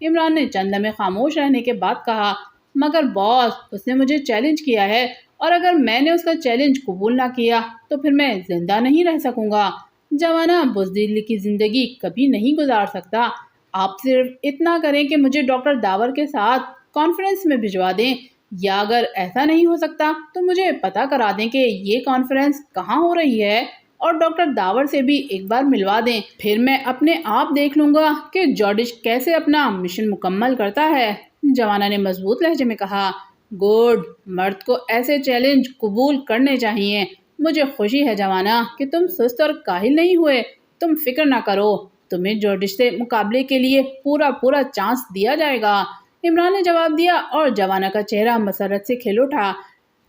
عمران نے چند لمحے خاموش رہنے کے بعد کہا، مگر باس، اس نے مجھے چیلنج کیا ہے، اور اگر میں نے اس کا چیلنج قبول نہ کیا تو پھر میں زندہ نہیں رہ سکوں گا۔ جوانہ بزدلی کی زندگی کبھی نہیں گزار سکتا۔ آپ صرف اتنا کریں کہ مجھے ڈاکٹر داور کے ساتھ کانفرنس میں بھجوا دیں، یا اگر ایسا نہیں ہو سکتا تو مجھے پتہ کرا دیں کہ یہ کانفرنس کہاں ہو رہی ہے، اور ڈاکٹر داور سے بھی ایک بار ملوا دیں۔ پھر میں اپنے آپ دیکھ لوں گا کہ جارڈش کیسے اپنا مشن مکمل کرتا ہے۔ جوانہ نے مضبوط لہجے میں کہا، گڈ، مرد کو ایسے چیلنج قبول کرنے چاہیے۔ مجھے خوشی ہے جوانہ کہ تم سست اور کاہل نہیں ہوئے۔ تم فکر نہ کرو، تمہیں جارڈش سے مقابلے کے لیے پورا چانس دیا جائے گا۔ عمران نے جواب دیا اور جوانہ کا چہرہ مسرت سے کھل اٹھا۔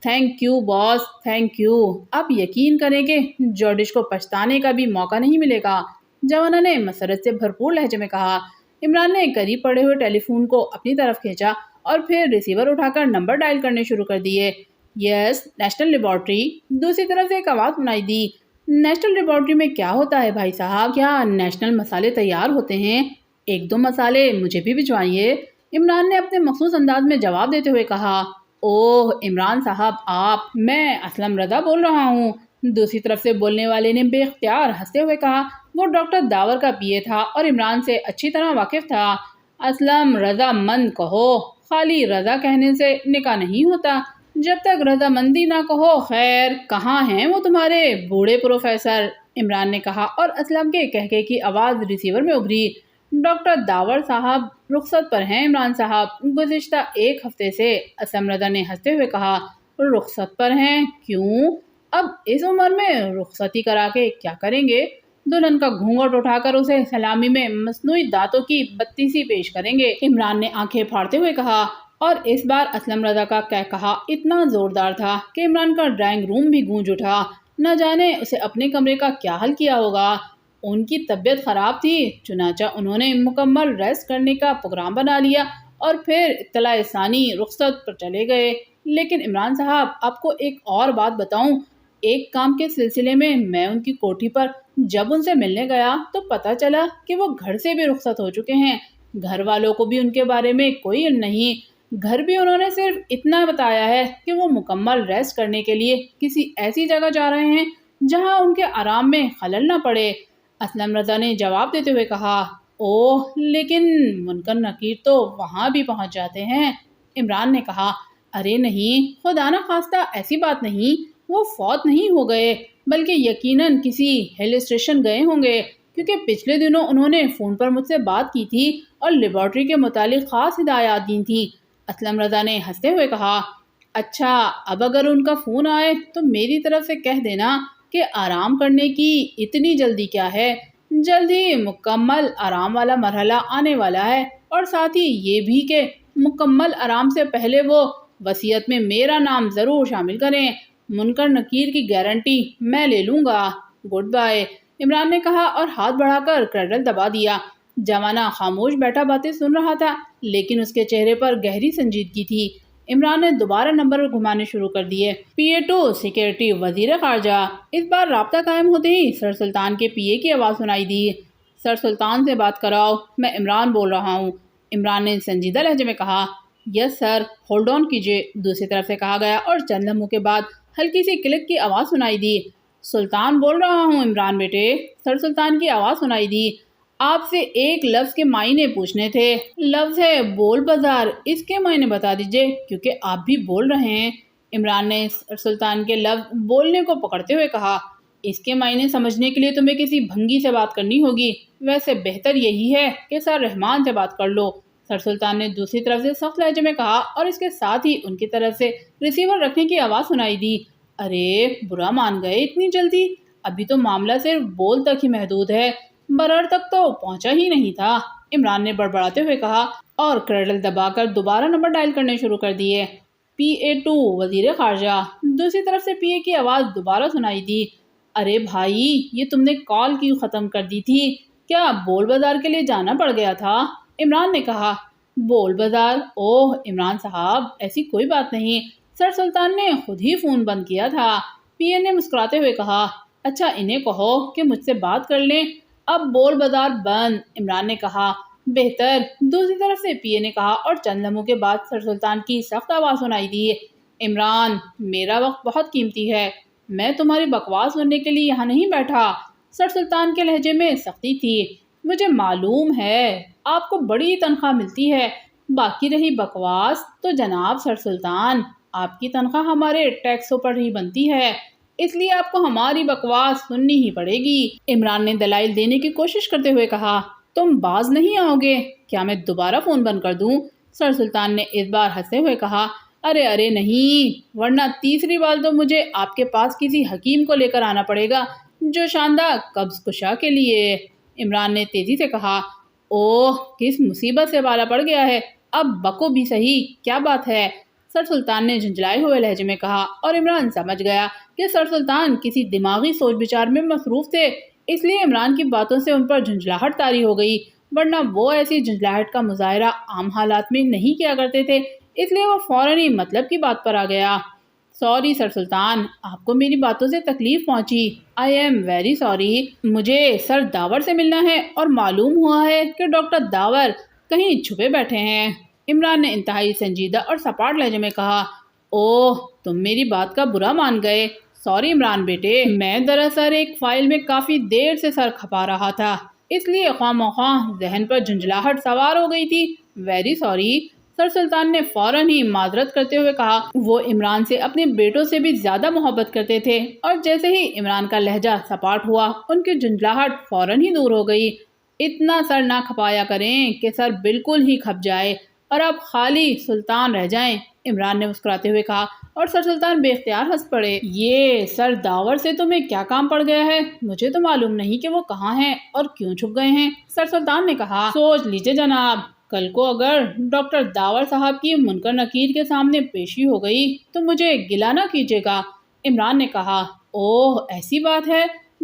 Thank you boss, thank you. آپ یقین کریں کہ جارڈش کو پچھتانے کا بھی موقع نہیں ملے گا، جوانہ نے مسرت سے بھرپور لہجے میں کہا۔ عمران نے قریب پڑے ہوئے ٹیلی فون کو اپنی طرف کھینچا اور پھر ریسیور اٹھا کر نمبر ڈائل کرنے شروع کر دیے۔ یس، نیشنل لیبارٹری، دوسری طرف سے ایک آواز سنائی دی۔ نیشنل لیبارٹری میں کیا ہوتا ہے بھائی صاحب؟ کیا نیشنل مسالے تیار ہوتے ہیں؟ ایک دو مسالے مجھے بھی بھجوائیے، عمران نے اپنے مخصوص انداز میں جواب دیتے ہوئے کہا۔ اوہ عمران صاحب آپ، میں اسلم رضا بول رہا ہوں، دوسری طرف سے بولنے والے نے بے اختیار ہنستے ہوئے کہا۔ وہ ڈاکٹر داور کا پی اے تھا اور عمران سے اچھی طرح واقف تھا۔ اسلم رضا مند کہو، خالی رضا کہنے سے نکاح نہیں ہوتا، جب تک رضا مندی نہ کہو۔ خیر، کہاں ہیں وہ تمہارے بوڑھے پروفیسر؟ عمران نے کہا اور اسلم کے کہکے کی آواز ریسیور میں ابھری۔ ڈاکٹر داور صاحب رخصت پر ہیں عمران صاحب، گزشتہ ایک ہفتے سے، اسلم رضا نے ہنستے ہوئے کہا۔ رخصت پر ہیں؟ کیوں؟ اب اس عمر میں رخصتی کرا کے کیا کریں گے؟ دلہن کا گھونگھٹ اٹھا کر اسے سلامی میں مصنوعی دانتوں کی بتی سی پیش کریں گے، عمران نے آنکھیں پھاڑتے ہوئے کہا۔ اور اس بار اسلم رضا کا کہا اتنا زوردار تھا کہ عمران کا ڈرائنگ روم بھی گونج اٹھا۔ نہ جانے اسے اپنے کمرے کا کیا حل کیا ہوگا۔ ان کی طبیعت خراب تھی، چنانچہ انہوں نے مکمل ریسٹ کرنے کا پروگرام بنا لیا اور پھر اطلاع ثانی رخصت پر چلے گئے۔ لیکن عمران صاحب، آپ کو ایک اور بات بتاؤں، ایک کام کے سلسلے میں ان کی کوٹھی پر جب ان سے ملنے گیا تو پتہ چلا کہ وہ گھر سے بھی رخصت ہو چکے ہیں۔ گھر والوں کو بھی ان کے بارے میں کوئی علم نہیں۔ گھر بھی انہوں نے صرف اتنا بتایا ہے کہ وہ مکمل ریسٹ کرنے کے لیے کسی ایسی جگہ جا رہے ہیں جہاں ان کے آرام میں خلل نہ پڑے، اسلم رضا نے جواب دیتے ہوئے کہا۔ اوہ، لیکن منکر نکیر تو وہاں بھی پہنچ جاتے ہیں، عمران نے کہا۔ ارے نہیں، خدا نہ خواستہ ایسی بات نہیں، وہ فوت نہیں ہو گئے، بلکہ یقیناً کسی ہل اسٹیشن گئے ہوں گے، کیونکہ پچھلے دنوں انہوں نے فون پر مجھ سے بات کی تھی اور لیبارٹری کے متعلق خاص ہدایات دی تھیں، اسلم رضا نے ہنستے ہوئے کہا۔ اچھا، اب اگر ان کا فون آئے تو میری طرف سے کہہ دینا کہ آرام کرنے کی اتنی جلدی کیا ہے، جلد ہی مکمل آرام والا مرحلہ آنے والا ہے، اور ساتھ ہی یہ بھی کہ مکمل آرام سے پہلے وہ وصیت میں میرا نام ضرور شامل کریں۔ منکر نکیر کی گارنٹی میں لے لوں گا۔ گڈ بائے، عمران نے کہا اور ہاتھ بڑھا کر کرڈل دبا دیا۔ جوانہ خاموش بیٹھا باتیں سن رہا تھا، لیکن اس کے چہرے پر گہری سنجیدگی تھی۔ عمران نے دوبارہ نمبر گھمانے شروع کر دیے۔ پی اے ٹو سیکیورٹی، وزیر خارجہ۔ اس بار رابطہ قائم ہوتے ہی سر سلطان کے پی اے کی آواز سنائی دی۔ سر سلطان سے بات کراؤ، میں عمران بول رہا ہوں، عمران نے سنجیدہ لہجے میں کہا۔ یس سر، ہولڈ آن کیجیے، دوسری طرف سے کہا گیا، اور چند لمحوں کے بعد ہلکی سی کلک کی آواز سنائی دی۔ سلطان بول رہا ہوں عمران بیٹے، سر سلطان کی آواز سنائی دی۔ آپ سے ایک لفظ کے معنی پوچھنے تھے۔ لفظ ہے بول بازار، اس کے معنی بتا دیجئے، کیونکہ آپ بھی بول رہے ہیں، عمران نے سر سلطان کے لفظ بولنے کو پکڑتے ہوئے کہا۔ اس کے معنی سمجھنے کے لیے تمہیں کسی بھنگی سے بات کرنی ہوگی، ویسے بہتر یہی ہے کہ سر رحمان سے بات کر لو، سر سلطان نے دوسری طرف سے سخت لہجے میں کہا، اور اس کے ساتھ ہی ان کی طرف سے ریسیور رکھنے کی آواز سنائی دی۔ ارے برا مان گئے اتنی جلدی؟ ابھی تو معاملہ صرف بول تک ہی محدود ہے، برر تک تو پہنچا ہی نہیں تھا، عمران نے بڑبڑاتے ہوئے کہا، اور کرڈل دبا کر دوبارہ نمبر ڈائل کرنے شروع کر دیے۔ پی اے ٹو، وزیر خارجہ۔ دوسری طرف سے پی اے کی آواز دوبارہ سنائی دی۔ ارے بھائی، یہ تم نے کال کیوں ختم کر دی تھی؟ کیا بول بازار کے لیے جانا پڑ گیا تھا؟ عمران نے کہا۔ بول بازار؟ اوہ عمران صاحب، ایسی کوئی بات نہیں، سر سلطان نے خود ہی فون بند کیا تھا، پی اے نے مسکراتے ہوئے کہا۔ اچھا انہیں کہو کہ مجھ سے بات کر لیں، اب بول بازار بند، عمران نے کہا۔ بہتر، دوسری طرف سے پی اے نے کہا اور چند لمحوں کے بعد سر سلطان کی سخت آواز سنائی دی، عمران میرا وقت بہت قیمتی ہے، میں تمہاری بکواس سننے کے لیے یہاں نہیں بیٹھا۔ سر سلطان کے لہجے میں سختی تھی، مجھے معلوم ہے آپ کو بڑی تنخواہ ملتی ہے، باقی رہی بکواس تو جناب سر سلطان آپ کی تنخواہ ہمارے ٹیکسوں پر ہی بنتی ہے، اس لیے آپ کو ہماری بکواس سننی ہی پڑے گی۔ عمران نے دلائل دینے کی کوشش کرتے ہوئے کہا، تم باز نہیں آؤ گے؟ کیا میں دوبارہ فون بند کر دوں؟ سر سلطان نے اس بار ہنستے ہوئے کہا، ارے نہیں، ورنہ تیسری بار تو مجھے آپ کے پاس کسی حکیم کو لے کر آنا پڑے گا جو شاندار قبض کشا کے لیے۔ عمران نے تیزی سے کہا، اوہ کس مصیبت سے بالا پڑ گیا ہے، اب بکو بھی صحیح، کیا بات ہے؟ سر سلطان نے جھنجھلائے ہوئے لہجے میں کہا، اور عمران سمجھ گیا کہ سر سلطان کسی دماغی سوچ بچار میں مصروف تھے، اس لیے عمران کی باتوں سے ان پر جھنجھلاہٹ طاری ہو گئی، ورنہ وہ ایسی جھنجھلاہٹ کا مظاہرہ عام حالات میں نہیں کیا کرتے تھے، اس لیے وہ فوراً ہی مطلب کی بات پر آ گیا۔ سوری سر سلطان، آپ کو میری باتوں سے تکلیف پہنچی، آئی ایم ویری سوری، مجھے سر داور سے ملنا ہے اور معلوم ہوا ہے کہ ڈاکٹر داور کہیں چھپے بیٹھے ہیں۔ عمران نے انتہائی سنجیدہ اور سپاٹ لہجے میں کہا، اوہ تم میری بات کا برا مان گئے، سوری عمران بیٹے، میں دراصل ایک فائل میں کافی دیر سے سر کھپا رہا تھا، اس لیے خواہ مخواہ ذہن پر جھنجھلاہٹ سوار ہو گئی تھی، ویری سوری۔ سر سلطان نے فوراً ہی معذرت کرتے ہوئے کہا، وہ عمران سے اپنے بیٹوں سے بھی زیادہ محبت کرتے تھے، اور جیسے ہی عمران کا لہجہ سپاٹ ہوا ان کی جھنجھلاہٹ فوراً ہی دور ہو گئی۔ اتنا سر نہ کھپایا کریں کہ سر بالکل ہی کھپ جائے اور آپ خالی سلطان رہ جائیں، عمران نے مسکراتے ہوئے کہا، اور سر سلطان بے اختیار ہنس پڑے۔ یہ سر داور سے تمہیں کیا کام پڑ گیا ہے؟ مجھے تو معلوم نہیں کہ وہ کہاں ہیں اور کیوں چھپ گئے ہیں، سر سلطان نے کہا۔ سوچ لیجئے جناب، کل کو اگر ڈاکٹر داور صاحب کی منکر نکیر کے سامنے پیشی ہو گئی تو مجھے گلہ نہ کیجیے گا، عمران نے کہا۔ اوہ ایسی بات ہے،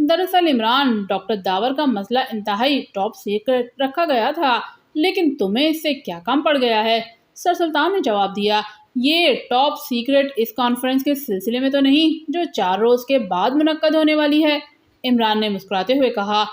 دراصل عمران ڈاکٹر داور کا مسئلہ انتہائی ٹاپ سیکرٹ رکھا گیا تھا، لیکن تمہیں اس سے کیا کام پڑ گیا ہے؟ سر سلطان نے جواب دیا، یہ ٹاپ سیکرٹ اس کانفرنس کے سلسلے میں تو نہیں جو 4 روز کے بعد منعقد ہونے والی ہے، عمران نے مسکراتے ہوئے کہا۔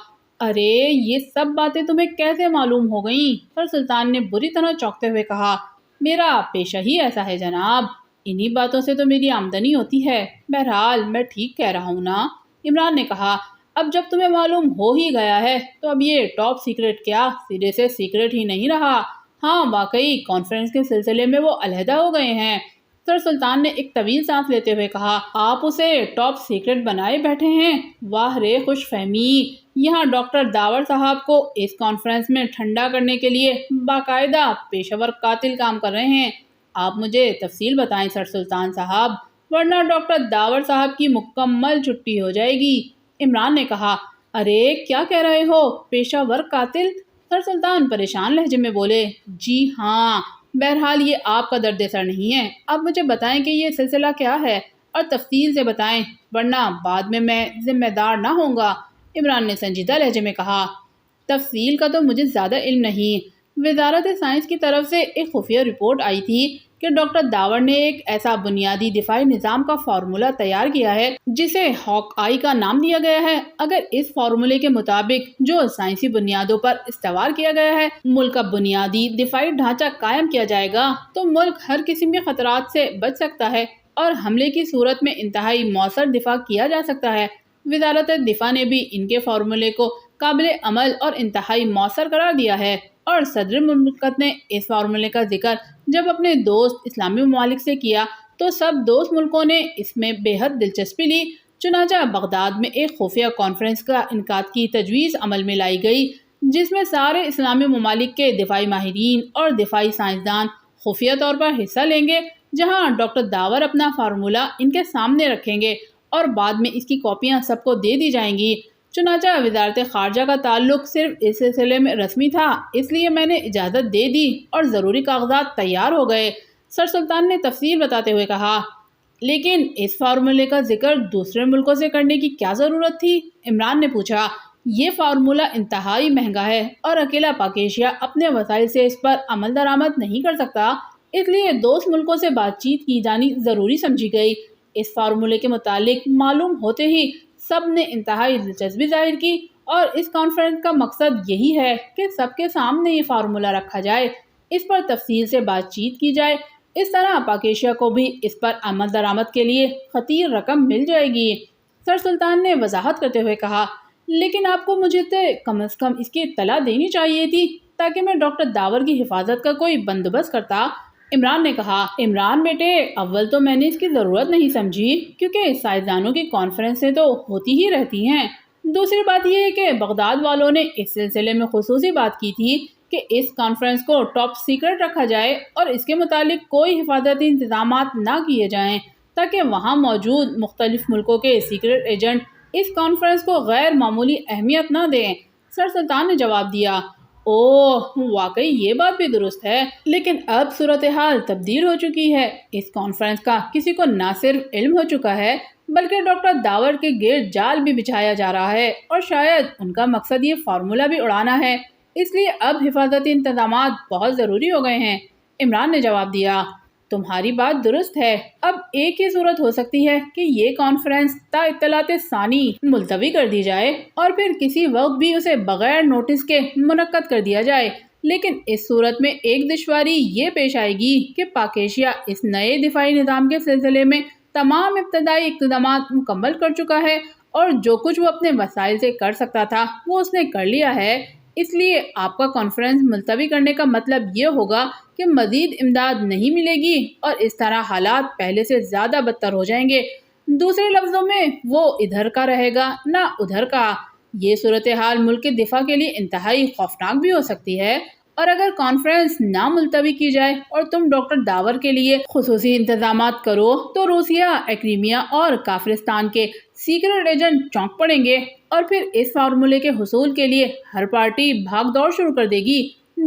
ارے یہ سب باتیں تمہیں کیسے معلوم ہو گئیں؟ سر سلطان نے بری طرح چونکتے ہوئے کہا، میرا پیشہ ہی ایسا ہے جناب، انہی باتوں سے تو میری آمدنی ہوتی ہے، بہرحال میں ٹھیک کہہ رہا ہوں نا، عمران نے کہا۔ اب جب تمہیں معلوم ہو ہی گیا ہے تو اب یہ ٹاپ سیکرٹ کیا سرے سے سیکرٹ ہی نہیں رہا، ہاں واقعی کانفرنس کے سلسلے میں وہ علیحدہ ہو گئے ہیں، سر سلطان نے ایک طویل سانس لیتے ہوئے کہا، آپ اسے ٹاپ سیکرٹ بنائے بیٹھے ہیں، واہ رے خوش فہمی، یہاں ڈاکٹر داور صاحب کو اس کانفرنس میں ٹھنڈا کرنے کے لیے باقاعدہ پیشہ ور قاتل کام کر رہے ہیں، آپ مجھے تفصیل بتائیں سر سلطان صاحب، ورنہ ڈاکٹر داور صاحب کی مکمل چھٹی ہو جائے گی، عمران نے کہا۔ ارے کیا کہہ رہے ہو، پیشہ ور قاتل؟ سر سلطان پریشان لہجے میں بولے، جی ہاں، بہرحال یہ آپ کا درد سر نہیں ہے، اب مجھے بتائیں کہ یہ سلسلہ کیا ہے اور تفصیل سے بتائیں ورنہ بعد میں ذمہ دار نہ ہوں گا، عمران نے سنجیدہ لہجے میں کہا۔ تفصیل کا تو مجھے زیادہ علم نہیں، وزارت سائنس کی طرف سے ایک خفیہ رپورٹ آئی تھی کہ ڈاکٹر داور نے ایک ایسا بنیادی دفاعی نظام کا فارمولہ تیار کیا ہے جسے ہاک آئی کا نام دیا گیا ہے، اگر اس فارمولے کے مطابق جو سائنسی بنیادوں پر استوار کیا گیا ہے ملک کا بنیادی دفاعی ڈھانچہ قائم کیا جائے گا تو ملک ہر قسم کے خطرات سے بچ سکتا ہے اور حملے کی صورت میں انتہائی مؤثر دفاع کیا جا سکتا ہے۔ وزارت دفاع نے بھی ان کے فارمولے کو قابل عمل اور انتہائی مؤثر قرار دیا ہے، اور صدر مملکت نے اس فارمولے کا ذکر جب اپنے دوست اسلامی ممالک سے کیا تو سب دوست ملکوں نے اس میں بے حد دلچسپی لی، چنانچہ بغداد میں ایک خفیہ کانفرنس کا انعقاد کی تجویز عمل میں لائی گئی جس میں سارے اسلامی ممالک کے دفاعی ماہرین اور دفاعی سائنسدان خفیہ طور پر حصہ لیں گے، جہاں ڈاکٹر داور اپنا فارمولہ ان کے سامنے رکھیں گے اور بعد میں اس کی کاپیاں سب کو دے دی جائیں گی۔ چنانچہ وزارت خارجہ کا تعلق صرف اس سلسلے میں رسمی تھا، اس لیے میں نے اجازت دے دی اور ضروری کاغذات تیار ہو گئے، سر سلطان نے تفصیل بتاتے ہوئے کہا۔ لیکن اس فارمولے کا ذکر دوسرے ملکوں سے کرنے کی کیا ضرورت تھی؟ عمران نے پوچھا۔ یہ فارمولہ انتہائی مہنگا ہے اور اکیلا پاک ایشیا اپنے وسائل سے اس پر عمل درآمد نہیں کر سکتا، اس لیے دوست ملکوں سے بات چیت کی جانی ضروری سمجھی گئی۔ اس فارمولے کے متعلق معلوم ہوتے ہی سب نے انتہائی دلچسپی ظاہر کی اور اس کانفرنس کا مقصد یہی ہے کہ سب کے سامنے یہ فارمولہ رکھا جائے، اس پر تفصیل سے بات چیت کی جائے، اس طرح پاک ایشیا کو بھی اس پر آمد درآمد کے لیے خطیر رقم مل جائے گی۔ سر سلطان نے وضاحت کرتے ہوئے کہا، لیکن آپ کو مجھے کم از کم اس کی اطلاع دینی چاہیے تھی تاکہ میں ڈاکٹر داور کی حفاظت کا کوئی بندوبست کرتا۔ عمران نے کہا، عمران بیٹے، اول تو میں نے اس کی ضرورت نہیں سمجھی کیونکہ سائنسدانوں کی کانفرنسیں تو ہوتی ہی رہتی ہیں۔ دوسری بات یہ ہے کہ بغداد والوں نے اس سلسلے میں خصوصی بات کی تھی کہ اس کانفرنس کو ٹاپ سیکرٹ رکھا جائے اور اس کے متعلق کوئی حفاظتی انتظامات نہ کیے جائیں تاکہ وہاں موجود مختلف ملکوں کے سیکرٹ ایجنٹ اس کانفرنس کو غیر معمولی اہمیت نہ دیں۔ سر سلطان نے جواب دیا، اوہ واقعی یہ بات بھی درست ہے، لیکن اب صورتحال تبدیل ہو چکی ہے۔ اس کانفرنس کا کسی کو نہ صرف علم ہو چکا ہے بلکہ ڈاکٹر داور کے گرد جال بھی بچھایا جا رہا ہے، اور شاید ان کا مقصد یہ فارمولہ بھی اڑانا ہے، اس لیے اب حفاظتی انتظامات بہت ضروری ہو گئے ہیں۔ عمران نے جواب دیا، تمہاری بات درست ہے، اب ایک ہی صورت ہو سکتی ہے کہ یہ کانفرنس تا اطلاعات ثانی ملتوی کر دی جائے اور پھر کسی وقت بھی اسے بغیر نوٹس کے منعقد کر دیا جائے، لیکن اس صورت میں ایک دشواری یہ پیش آئے گی کہ پاک ایشیا اس نئے دفاعی نظام کے سلسلے میں تمام ابتدائی اقدامات مکمل کر چکا ہے اور جو کچھ وہ اپنے وسائل سے کر سکتا تھا وہ اس نے کر لیا ہے۔ اس لیے آپ کا کانفرنس ملتوی کرنے کا مطلب یہ ہوگا کہ مزید امداد نہیں ملے گی اور اس طرح حالات پہلے سے زیادہ بدتر ہو جائیں گے۔ دوسرے لفظوں میں وہ ادھر کا رہے گا نہ ادھر کا۔ یہ صورتحال ملک کے دفاع کے لیے انتہائی خوفناک بھی ہو سکتی ہے، اور اگر کانفرنس نہ ملتوی کی جائے اور تم ڈاکٹر داور کے لیے خصوصی انتظامات کرو تو روسیہ، ایکریمیا اور کافرستان کے سیکرٹ ایجنٹ چونک پڑیں گے، اور پھر اس فارمولے کے حصول کے لیے ہر پارٹی بھاگ دوڑ شروع کر دے گی،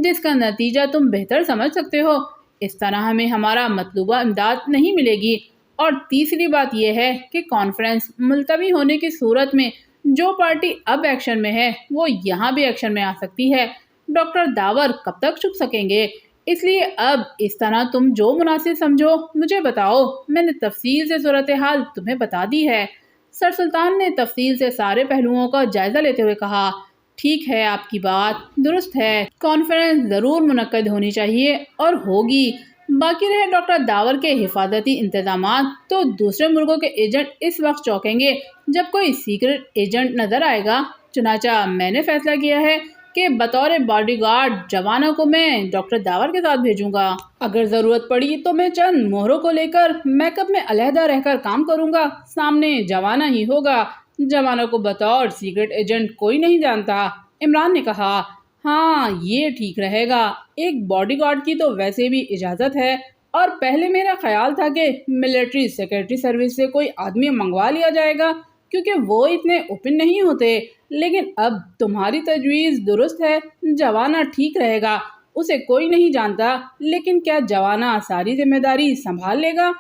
جس کا نتیجہ تم بہتر سمجھ سکتے ہو۔ اس طرح ہمیں ہمارا مطلوبہ امداد نہیں ملے گی۔ اور تیسری بات یہ ہے کہ کانفرنس ملتوی ہونے کی صورت میں جو پارٹی اب ایکشن میں ہے وہ یہاں بھی ایکشن میں آ سکتی ہے۔ ڈاکٹر داور کب تک چھپ سکیں گے؟ اس لیے اب اس طرح تم جو مناسب سمجھو مجھے بتاؤ، میں نے تفصیل سے صورتحال تمہیں بتا دی ہے۔ سر سلطان نے تفصیل سے سارے پہلوؤں کا جائزہ لیتے ہوئے کہا، ٹھیک ہے، آپ کی بات درست ہے، کانفرنس ضرور منعقد ہونی چاہیے اور ہوگی۔ باقی رہے ڈاکٹر داور کے حفاظتی انتظامات، تو دوسرے ملکوں کے ایجنٹ اس وقت چونکیں گے جب کوئی سیکرٹ ایجنٹ نظر آئے گا۔ چنانچہ میں نے فیصلہ کیا ہے کہ بطور باڈی گارڈ جوانا کو میں ڈاکٹر داور کے ساتھ بھیجوں گا۔ اگر ضرورت پڑی تو میں چند مہروں کو لے کر میک اپ میں علیحدہ رہ کر کام کروں گا، سامنے جوانا ہی ہوگا۔ جوانا کو بطور سیکرٹ ایجنٹ کوئی نہیں جانتا۔ عمران نے کہا، ہاں یہ ٹھیک رہے گا، ایک باڈی گارڈ کی تو ویسے بھی اجازت ہے، اور پہلے میرا خیال تھا کہ ملٹری سیکرٹری سروس سے کوئی آدمی منگوا لیا جائے گا کیونکہ وہ اتنے اوپن نہیں ہوتے، لیکن اب تمہاری تجویز درست ہے، جوانا ٹھیک رہے گا، اسے کوئی نہیں جانتا، لیکن کیا جوانا ساری ذمہ داری سنبھال لے گا؟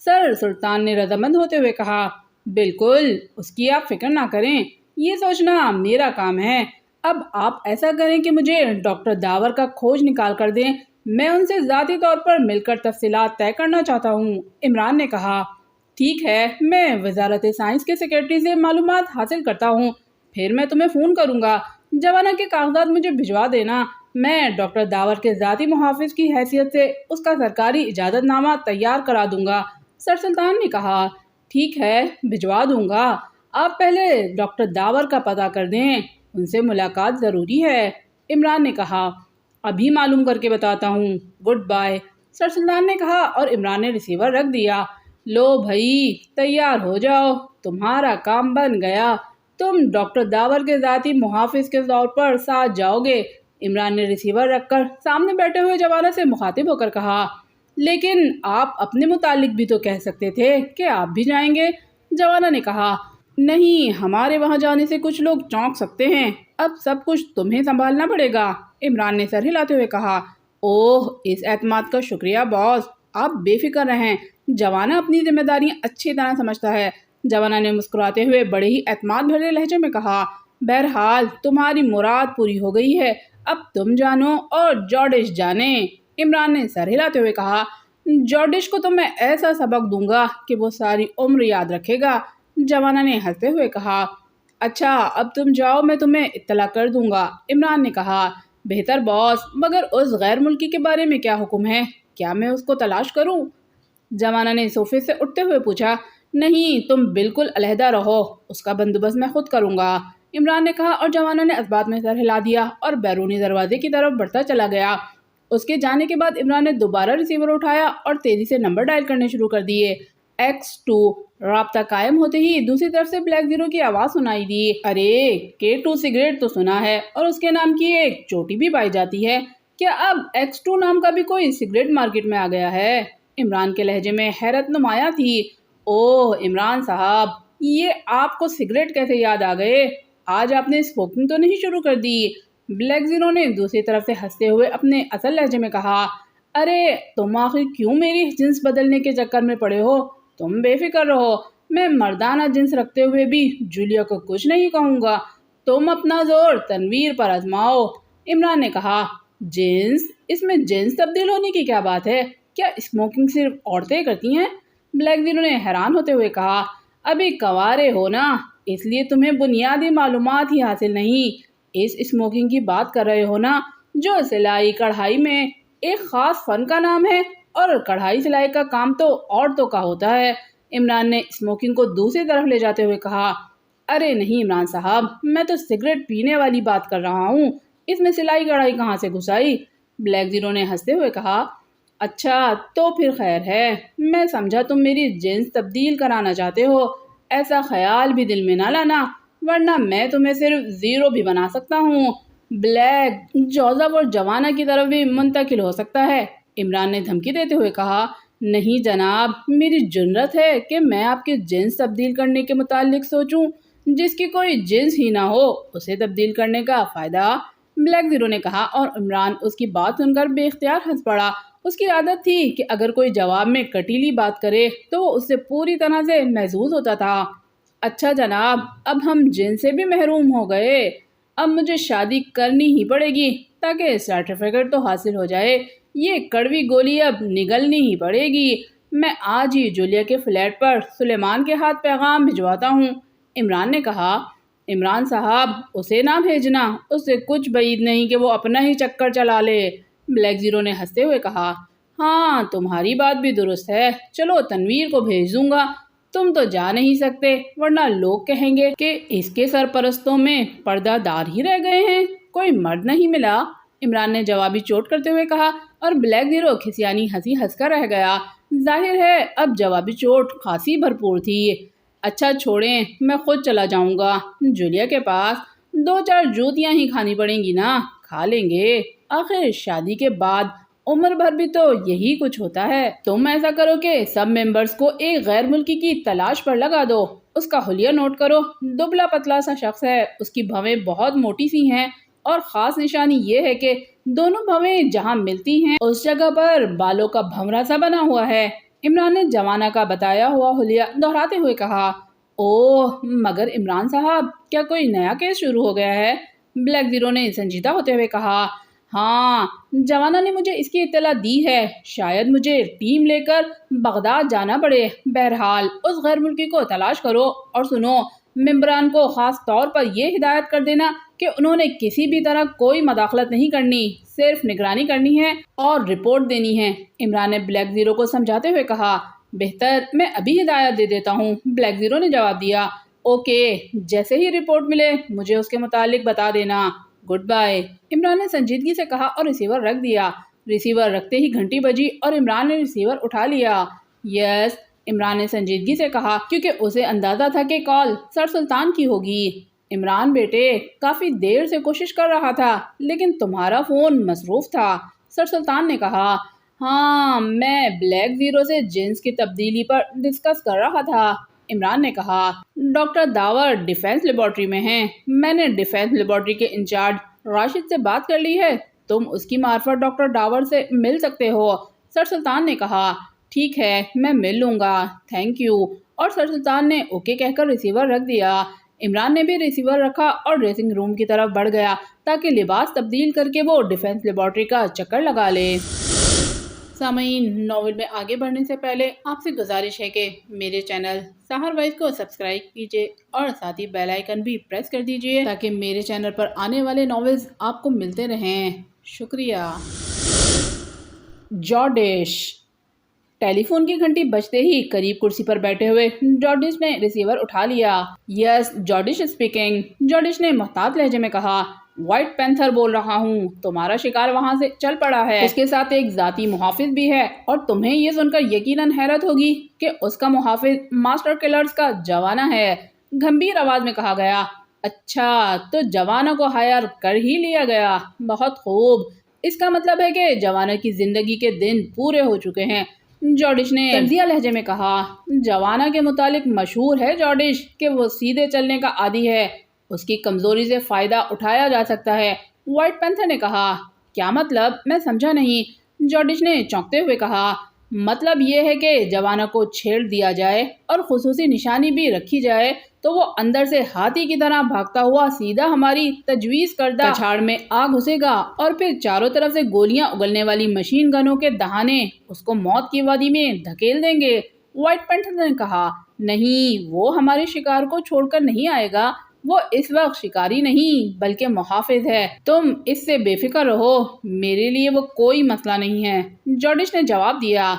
سر سلطان نے رضامند ہوتے ہوئے کہا، بالکل، اس کی آپ فکر نہ کریں، یہ سوچنا میرا کام ہے۔ اب آپ ایسا کریں کہ مجھے ڈاکٹر داور کا کھوج نکال کر دیں، میں ان سے ذاتی طور پر مل کر تفصیلات طے کرنا چاہتا ہوں۔ عمران نے کہا، ٹھیک ہے، میں وزارت سائنس کے سیکرٹری سے معلومات حاصل کرتا ہوں، پھر میں تمہیں فون کروں گا۔ جوانا کے کاغذات مجھے بھجوا دینا، میں ڈاکٹر داور کے ذاتی محافظ کی حیثیت سے اس کا سرکاری اجازت نامہ تیار کرا دوں گا۔ سر سلطان نے کہا، ٹھیک ہے، بھجوا دوں گا، آپ پہلے ڈاکٹر داور کا پتہ کر دیں، ان سے ملاقات ضروری ہے۔ عمران نے کہا، ابھی معلوم کر کے بتاتا ہوں، گڈ بائے۔ سر سلطان نے کہا اور عمران نے ریسیور رکھ دیا۔ لو بھائی، تیار ہو جاؤ، تمہارا کام بن گیا، تم ڈاکٹر داور کے ذاتی محافظ کے طور پر ساتھ جاؤ گے۔ عمران نے ریسیور رکھ کر سامنے بیٹھے ہوئے جوانا سے مخاطب ہو کر کہا، لیکن آپ اپنے متعلق بھی تو کہہ سکتے تھے کہ آپ بھی جائیں گے۔ جوانا نے کہا، نہیں، ہمارے وہاں جانے سے کچھ لوگ چونک سکتے ہیں، اب سب کچھ تمہیں سنبھالنا پڑے گا۔ عمران نے سر ہلاتے ہوئے کہا، اوہ، اس اعتماد کا شکریہ باس، آپ بے فکر رہیں، جوانا اپنی ذمہ داریاں اچھی طرح سمجھتا ہے۔ جوانا نے مسکراتے ہوئے بڑے ہی اعتماد بھرے لہجے میں کہا، بہرحال تمہاری مراد پوری ہو گئی ہے، اب تم جانو اور جارڈش جانے۔ عمران نے سر ہلاتے ہوئے کہا، جارڈش کو تو میں ایسا سبق دوں گا کہ وہ ساری عمر یاد رکھے گا۔ جوانا نے ہنستے ہوئے کہا، اچھا اب تم جاؤ، میں تمہیں اطلاع کر دوں گا، عمران نے کہا۔ بہتر باس، مگر اس غیر ملکی کے بارے میں کیا حکم ہے؟ کیا میں اس کو تلاش کروں؟ جوانہ نے صوفے سے اٹھتے ہوئے پوچھا۔ نہیں، تم بالکل علیحدہ رہو، اس کا بندوبست میں خود کروں گا، عمران نے کہا، اور جوانہ نے اس بات میں سر ہلا دیا اور بیرونی دروازے کی طرف بڑھتا چلا گیا۔ اس کے جانے کے بعد عمران نے دوبارہ ریسیور اٹھایا اور تیزی سے نمبر ڈائل کرنے شروع کر دیے۔ X2۔ رابطہ قائم ہوتے ہی دوسری طرف سے بلیک زیرو کی آواز سنائی دی۔ ارے K2 سگریٹ تو سنا ہے، اور اس کے نام کی ایک چوٹی بھی پائی جاتی ہے، کیا اب X2 نام کا بھی کوئی سگریٹ مارکیٹ میں آ گیا ہے؟ عمران کے لہجے میں حیرت نمایاں تھی۔ اوہ عمران صاحب، یہ آپ کو سگریٹ کیسے یاد آ گئے؟ آج آپ نے اسموکنگ تو نہیں شروع کر دی؟ بلیک زیرو نے دوسری طرف سے ہنستے ہوئے اپنے اصل لہجے میں کہا۔ ارے تم آخر کیوں میری جنس بدلنے کے چکر میں پڑے ہو؟ تم بے فکر رہو، میں مردانہ جنس رکھتے ہوئے بھی جولیا کو کچھ نہیں کہوں گا، تم اپنا زور تنویر پر آزماؤ، عمران نے کہا۔ جنس؟ اس میں جنس تبدیل ہونے کی کیا بات ہے؟ کیا اسموکنگ صرف عورتیں کرتی ہیں؟ بلیک زیرو نے حیران ہوتے ہوئے کہا۔ ابھی کنوارے ہو نا، اس لیے تمہیں بنیادی معلومات ہی حاصل نہیں۔ اس اسموکنگ کی بات کر رہے ہو نا، جو سلائی کڑھائی میں ایک خاص فن کا نام ہے، اور کڑھائی سلائی کا کام تو عورتوں کا ہوتا ہے، عمران نے اسموکنگ کو دوسری طرف لے جاتے ہوئے کہا۔ ارے نہیں عمران صاحب، میں تو سگریٹ پینے والی بات کر رہا ہوں، اس میں سلائی کڑھائی کہاں سے گھس آئی؟ بلیک زیرو نے ہنستے ہوئے کہا۔ اچھا تو پھر خیر ہے، میں سمجھا تم میری جنس تبدیل کرانا چاہتے ہو، ایسا خیال بھی دل میں نہ لانا، ورنہ میں تمہیں صرف زیرو بھی بنا سکتا ہوں، بلیک جوزف اور جوانہ کی طرف بھی منتقل ہو سکتا ہے، عمران نے دھمکی دیتے ہوئے کہا۔ نہیں جناب، میری جرأت ہے کہ میں آپ کے جنس تبدیل کرنے کے متعلق سوچوں، جس کی کوئی جنس ہی نہ ہو اسے تبدیل کرنے کا فائدہ، بلیک زیرو نے کہا، اور عمران اس کی بات سن کر بے اختیار ہنس پڑا۔ اس کی عادت تھی کہ اگر کوئی جواب میں کٹیلی بات کرے تو وہ اس سے پوری طرح سے محظوظ ہوتا تھا۔ اچھا جناب، اب ہم جن سے بھی محروم ہو گئے، اب مجھے شادی کرنی ہی پڑے گی تاکہ سرٹیفکیٹ تو حاصل ہو جائے، یہ کڑوی گولی اب نگلنی ہی پڑے گی، میں آج ہی جولیا کے فلیٹ پر سلیمان کے ہاتھ پیغام بھجواتا ہوں، عمران نے کہا۔ عمران صاحب، اسے نہ بھیجنا، اس سے کچھ بعید نہیں کہ وہ اپنا ہی چکر چلا لے، بلیک زیرو نے ہنستے ہوئے کہا۔ ہاں تمہاری بات بھی درست ہے، چلو تنویر کو بھیج دوں گا، تم تو جا نہیں سکتے ورنہ لوگ کہیں گے کہ اس کے سرپرستوں میں پردہ دار ہی رہ گئے ہیں، کوئی مرد نہیں ملا، عمران نے جوابی چوٹ کرتے ہوئے کہا، اور بلیک زیرو کھسیانی ہنسی ہنس کر رہ گیا۔ ظاہر ہے اب جوابی چوٹ خاصی بھرپور تھی۔ اچھا چھوڑیں، میں خود چلا جاؤں گا جولیا کے پاس، 2-4 جوتیاں ہی کھانی پڑیں گی نا، کھا لیں گے، آخر شادی کے بعد عمر بھر بھی تو یہی کچھ ہوتا ہے۔ تم ایسا کرو کہ سب ممبرز کو ایک غیر ملکی کی تلاش پر لگا دو، اس کا حلیہ نوٹ کرو، دبلا پتلا سا شخص ہے، اس کی بھویں بہت موٹی سی ہیں، اور خاص نشانی یہ ہے کہ دونوں بھویں جہاں ملتی ہیں اس جگہ پر بالوں کا بھنورا سا بنا ہوا ہے، عمران نے جوانہ کا بتایا ہوا حلیہ دہراتے ہوئے کہا۔ اوہ مگر عمران صاحب، کیا کوئی نیا کیس شروع ہو گیا ہے؟ بلیک زیرو نے سنجیدہ ہوتے ہوئے کہا۔ ہاں جوانہ نے مجھے اس کی اطلاع دی ہے، شاید مجھے ٹیم لے کر بغداد جانا پڑے، بہرحال اس غیر ملکی کو تلاش کرو، اور سنو، ممبران کو خاص طور پر یہ ہدایت کر دینا کہ انہوں نے کسی بھی طرح کوئی مداخلت نہیں کرنی، صرف نگرانی کرنی ہے اور رپورٹ دینی ہے، عمران نے بلیک زیرو کو سمجھاتے ہوئے کہا۔ بہتر، میں ابھی ہدایت دے دیتا ہوں، بلیک زیرو نے جواب دیا۔ اوکے، جیسے ہی رپورٹ ملے مجھے اس کے متعلق بتا دینا، گڈ بائے، عمران نے سنجیدگی سے کہا اور ریسیور رکھ دیا۔ ریسیور رکھتے ہی گھنٹی بجی اور عمران نے ریسیور اٹھا لیا۔ یس، عمران نے سنجیدگی سے کہا، کیونکہ اسے اندازہ تھا کہ کال سر سلطان کی ہوگی۔ عمران بیٹے، کافی دیر سے کوشش کر رہا تھا لیکن تمہارا فون مصروف تھا، سر سلطان نے کہا۔ ہاں میں بلیک زیرو سے جنس کی تبدیلی پر ڈسکس کر رہا تھا، عمران نے کہا۔ ڈاکٹر داور ڈیفینس لیبارٹری میں ہیں، میں نے ڈیفینس لیبارٹری کے انچارج راشد سے بات کر لی ہے، تم اس کی معرفت ڈاکٹر داور سے مل سکتے ہو، سر سلطان نے کہا۔ ٹھیک ہے، میں مل لوں گا، تھینک یو، اور سر سلطان نے اوکے کہہ کر ریسیور رکھ دیا۔ عمران نے بھی ریسیور رکھا اور ڈریسنگ روم کی طرف بڑھ گیا تاکہ لباس تبدیل کر کے وہ ڈیفینس لیبارٹری کا چکر لگا لے۔ سامعین، ناول میں آگے بڑھنے سے پہلے آپ سے گزارش ہے کہ میرے چینل سحر وائز کو سبسکرائب کیجیے اور ساتھ ہی بیل آئیکن بھی پریس کر دیجیے تاکہ میرے چینل پر آنے والے ناولز آپ کو ملتے رہیں۔ شکریہ۔ جارڈش۔ ٹیلی فون کی گھنٹی بجتے ہی قریب کرسی پر بیٹھے ہوئے جارڈش نے ریسیور اٹھا لیا۔ یس، جارڈش اسپیکنگ۔ جارڈش نے محتاط لہجے میں کہا۔ وائٹ پینتھر بول رہا ہوں، تمہارا شکار وہاں سے چل پڑا ہے، اس کے ساتھ ایک ذاتی محافظ بھی ہے، اور تمہیں یہ سن کر یقیناً حیرت ہوگی کہ اس کا محافظ ماسٹر کلرز کا جوانا ہے۔ گمبھیر آواز میں کہا گیا۔ اچھا، تو جوانا کو ہائر کر ہی لیا گیا، بہت خوب۔ اس کا مطلب ہے کہ جوانا کی زندگی کے دن پورے ہو چکے ہیں، جارڈش نے طنزیہ لہجے میں کہا۔ جوانا کے متعلق مشہور ہے جارڈش کہ وہ سیدھے چلنے کا عادی ہے، اس کی کمزوری سے فائدہ اٹھایا جا سکتا ہے۔ وائٹ پینتھر نے کہا۔ کیا مطلب؟ میں سمجھا نہیں، جارڈش نے چونکتے ہوئے کہا۔ مطلب یہ ہے کہ جوانا کو چھیڑ دیا جائے اور خصوصی نشانی بھی رکھی جائے تو وہ اندر سے ہاتھی کی طرح بھاگتا ہوا سیدھا ہماری تجویز کردہ کچھاڑ میں آ گھسے گا، اور پھر چاروں طرف سے گولیاں اگلنے والی مشین گنوں کے دہانے اس کو موت کی وادی میں دھکیل دیں گے۔ وائٹ پینتھر نے کہا۔ نہیں، وہ ہمارے شکار کو چھوڑ کر نہیں آئے گا، وہ اس وقت شکاری نہیں بلکہ محافظ ہے، تم اس سے بے فکر رہو، میرے لیے وہ کوئی مسئلہ نہیں ہے، جارڈش نے جواب دیا۔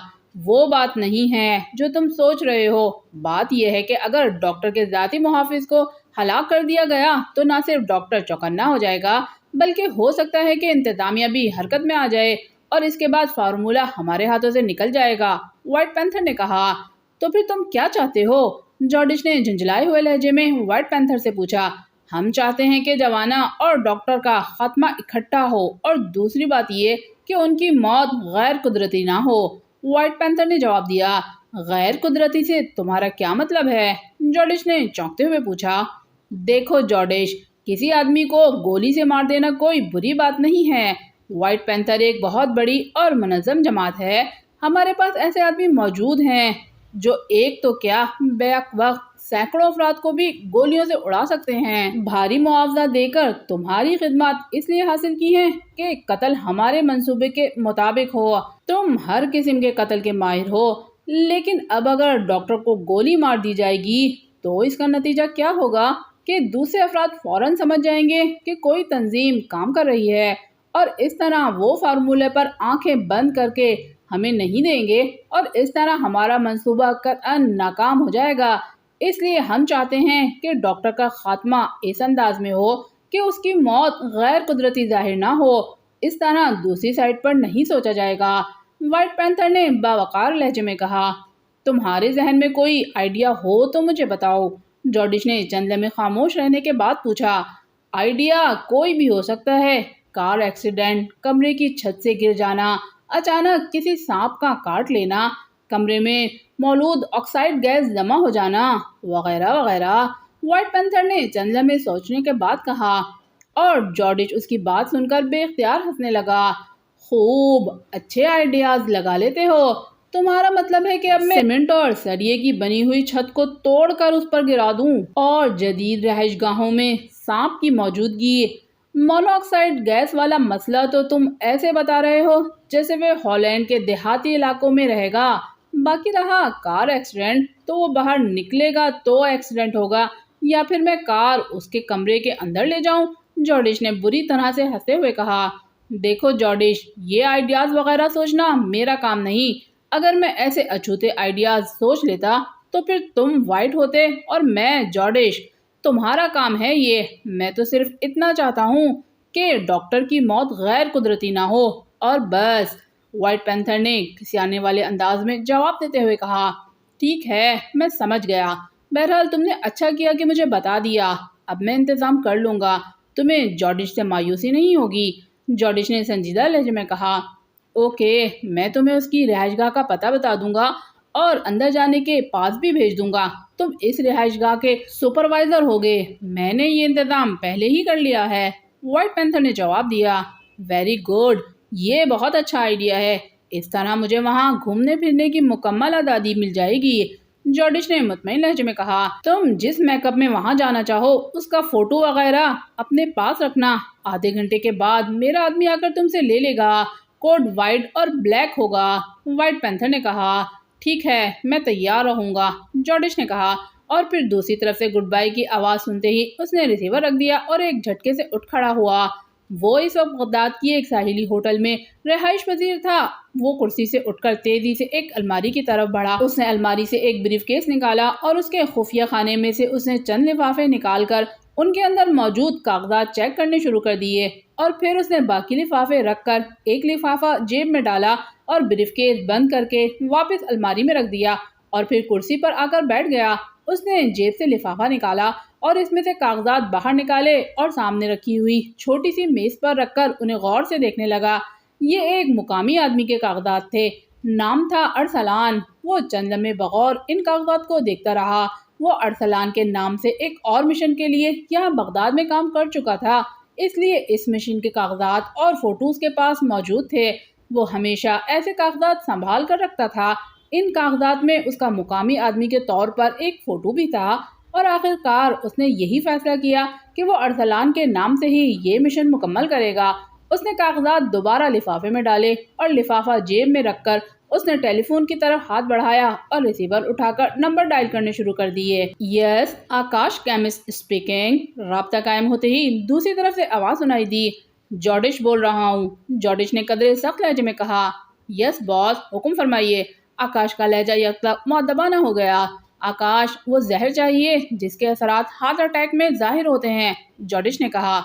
وہ بات نہیں ہے جو تم سوچ رہے ہو، بات یہ ہے کہ اگر ڈاکٹر کے ذاتی محافظ کو ہلاک کر دیا گیا تو نہ صرف ڈاکٹر چوکنا ہو جائے گا بلکہ ہو سکتا ہے کہ انتظامیہ بھی حرکت میں آ جائے اور اس کے بعد فارمولہ ہمارے ہاتھوں سے نکل جائے گا۔ وائٹ پینتھر نے کہا۔ تو پھر تم کیا چاہتے ہو؟ جارڈش نے جھنجھلائے ہوئے لہجے میں وائٹ پینتھر سے پوچھا۔ ہم چاہتے ہیں کہ جوانا اور ڈاکٹر کا خاتمہ اکٹھا ہو، اور دوسری بات یہ کہ ان کی موت غیر قدرتی نہ ہو۔ وائٹ پینتھر نے جواب دیا۔ غیر قدرتی سے تمہارا کیا مطلب ہے؟ جارڈش نے چونکتے ہوئے پوچھا۔ دیکھو جارڈش، کسی آدمی کو گولی سے مار دینا کوئی بری بات نہیں ہے۔ وائٹ پینتھر ایک بہت بڑی اور منظم جماعت ہے، ہمارے پاس ایسے آدمی موجود ہیں جو ایک تو کیا بیک وقت سینکڑوں افراد کو بھی گولیوں سے اڑا سکتے ہیں۔ بھاری معاوضہ دے کر تمہاری خدمات اس لیے حاصل کی ہیں کہ قتل ہمارے منصوبے کے مطابق ہو، تم ہر قسم کے قتل کے ماہر ہو، لیکن اب اگر ڈاکٹر کو گولی مار دی جائے گی تو اس کا نتیجہ کیا ہوگا کہ دوسرے افراد فوراً سمجھ جائیں گے کہ کوئی تنظیم کام کر رہی ہے، اور اس طرح وہ فارمولے پر آنکھیں بند کر کے ہمیں نہیں دیں گے، اور اس طرح ہمارا منصوبہ قطعاً ناکام ہو جائے گا۔ اس لیے ہم چاہتے ہیں کہ ڈاکٹر کا خاتمہ اس انداز میں ہو کہ اس کی موت غیر قدرتی ظاہر نہ ہو، اس طرح دوسری سائٹ پر نہیں سوچا جائے گا۔ وائٹ پینتھر نے باوقار لہجے میں کہا۔ تمہارے ذہن میں کوئی آئیڈیا ہو تو مجھے بتاؤ، جارڈش نے چند لمحے خاموش رہنے کے بعد پوچھا۔ آئیڈیا کوئی بھی ہو سکتا ہے، کار ایکسیڈنٹ، کمرے کی چھت سے گر جانا، اچانک کسی سانپ کا کاٹ لینا، کمرے میں مولود آکسائڈ گیس جمع ہو جانا، وغیرہ وغیرہ۔ وائٹ پینتھر نے چند لمحے سوچنے کے بعد کہا، اور جارڈش اس کی بات سن کر بے اختیار ہنسنے لگا۔ خوب، اچھے آئیڈیاز لگا لیتے ہو، تمہارا مطلب ہے کہ اب میں سیمنٹ اور سریے کی بنی ہوئی چھت کو توڑ کر اس پر گرا دوں، اور جدید رہائش گاہوں میں سانپ کی موجودگی، مونو آکسائڈ گیس والا مسئلہ تو تم ایسے بتا رہے ہو جیسے وہ ہالینڈ کے دیہاتی علاقوں میں رہے گا۔ باقی رہا کار ایکسیڈنٹ، تو وہ باہر نکلے گا تو ایکسیڈنٹ ہوگا، یا پھر میں کار اس کے کمرے کے اندر لے جاؤں، جارڈش نے بری طرح سے ہنستے ہوئے کہا۔ دیکھو جارڈش، یہ آئیڈیاز وغیرہ سوچنا میرا کام نہیں، اگر میں ایسے اچھوتے آئیڈیاز سوچ لیتا تو پھر تم وائٹ ہوتے اور میں جارڈش، تمہارا کام ہے یہ، میں تو صرف اتنا چاہتا ہوں کہ ڈاکٹر کی موت غیر قدرتی نہ ہو، اور بس۔ وائٹ پینتھر نے کھسیانے والے انداز میں جواب دیتے ہوئے کہا۔ ٹھیک ہے، میں سمجھ گیا، بہرحال تم نے اچھا کیا کہ مجھے بتا دیا، اب میں انتظام کر لوں گا، تمہیں جارڈش سے مایوسی نہیں ہوگی، جارڈش نے سنجیدہ لہجے میں کہا۔ اوکے، میں تمہیں اس کی رہائش گاہ کا پتہ بتا دوں گا اور اندر جانے کے پاس بھی بھیج دوں گا، تم اس رہائش گاہ کے سپروائزر ہوگے، میں نے یہ انتظام پہلے ہی کر لیا ہے، وائٹ پینتھر نے جواب دیا۔ ویری گڈ، یہ بہت اچھا آئیڈیا ہے، اس طرح مجھے وہاں گھومنے پھرنے کی مکمل آزادی مل جائے گی، جارڈش نے مطمئن لہجے میں کہا۔ تم جس میک اپ میں وہاں جانا چاہو اس کا فوٹو وغیرہ اپنے پاس رکھنا، آدھے گھنٹے کے بعد میرا آدمی آ کر تم سے لے لے گا، کوٹ وائٹ اور بلیک ہوگا۔ وائٹ پینتھر نے کہا ٹھیک ہے میں تیار رہوں گا، جارڈش نے کہا، اور پھر دوسری طرف سے گڈ بائی کی آواز سنتے ہی اس نے ریسیور رکھ دیا اور ایک جھٹکے سے اٹھ کھڑا ہوا۔ وہ اس وقت بغداد کی ایک ساحلی ہوٹل میں رہائش پذیر تھا۔ وہ کرسی سے اٹھ کر تیزی سے ایک الماری کی طرف بڑھا۔ اس نے الماری سے ایک بریف کیس نکالا اور اس کے خفیہ خانے میں سے اس نے چند لفافے نکال کر ان کے اندر موجود کاغذات چیک کرنے شروع کر دیے، اور پھر اس نے باقی لفافے رکھ کر ایک لفافہ جیب میں ڈالا اور بریف کیس بند کر کے واپس الماری میں رکھ دیا، اور پھر کرسی پر آ کر بیٹھ گیا۔ اس نے جیب سے لفافہ نکالا اور اس میں سے کاغذات باہر نکالے اور سامنے رکھی ہوئی چھوٹی سی میز پر رکھ کر انہیں غور سے دیکھنے لگا۔ یہ ایک مقامی آدمی کے کاغذات تھے، نام تھا ارسلان۔ وہ چند لمحے بغور ان کاغذات کو دیکھتا رہا۔ وہ ارسلان کے نام سے ایک اور مشن کے لیے یہاں بغداد میں کام کر چکا تھا، اس لیے اس مشن کے کاغذات اور فوٹوز کے پاس موجود تھے۔ وہ ہمیشہ ایسے کاغذات سنبھال کر رکھتا تھا۔ ان کاغذات میں اس کا مقامی آدمی کے طور پر ایک فوٹو بھی تھا، اور آخر کار اس نے یہی فیصلہ کیا کہ وہ ارسلان کے نام سے ہی یہ مشن مکمل کرے گا۔ اس نے کاغذات دوبارہ لفافے میں ڈالے اور لفافہ جیب میں رکھ کر اس نے ٹیلی فون کی طرف ہاتھ بڑھایا اور ریسیور اٹھا کر نمبر ڈائل کرنے شروع کر دیے۔ یس آکاش کیمسٹ اسپیکنگ۔ رابطہ قائم ہوتے ہی دوسری طرف سے آواز سنائی دی۔ جارڈش بول رہا ہوں، جارڈش نے قدرے سخت لہجے میں کہا۔ یس باس، حکم فرمائیے۔ آکاش کا لہجہ یک مؤدبانہ ہو گیا۔ آکاش، وہ زہر چاہیے جس کے اثرات ہارٹ اٹیک میں ظاہر ہوتے ہیں، جارڈش نے کہا۔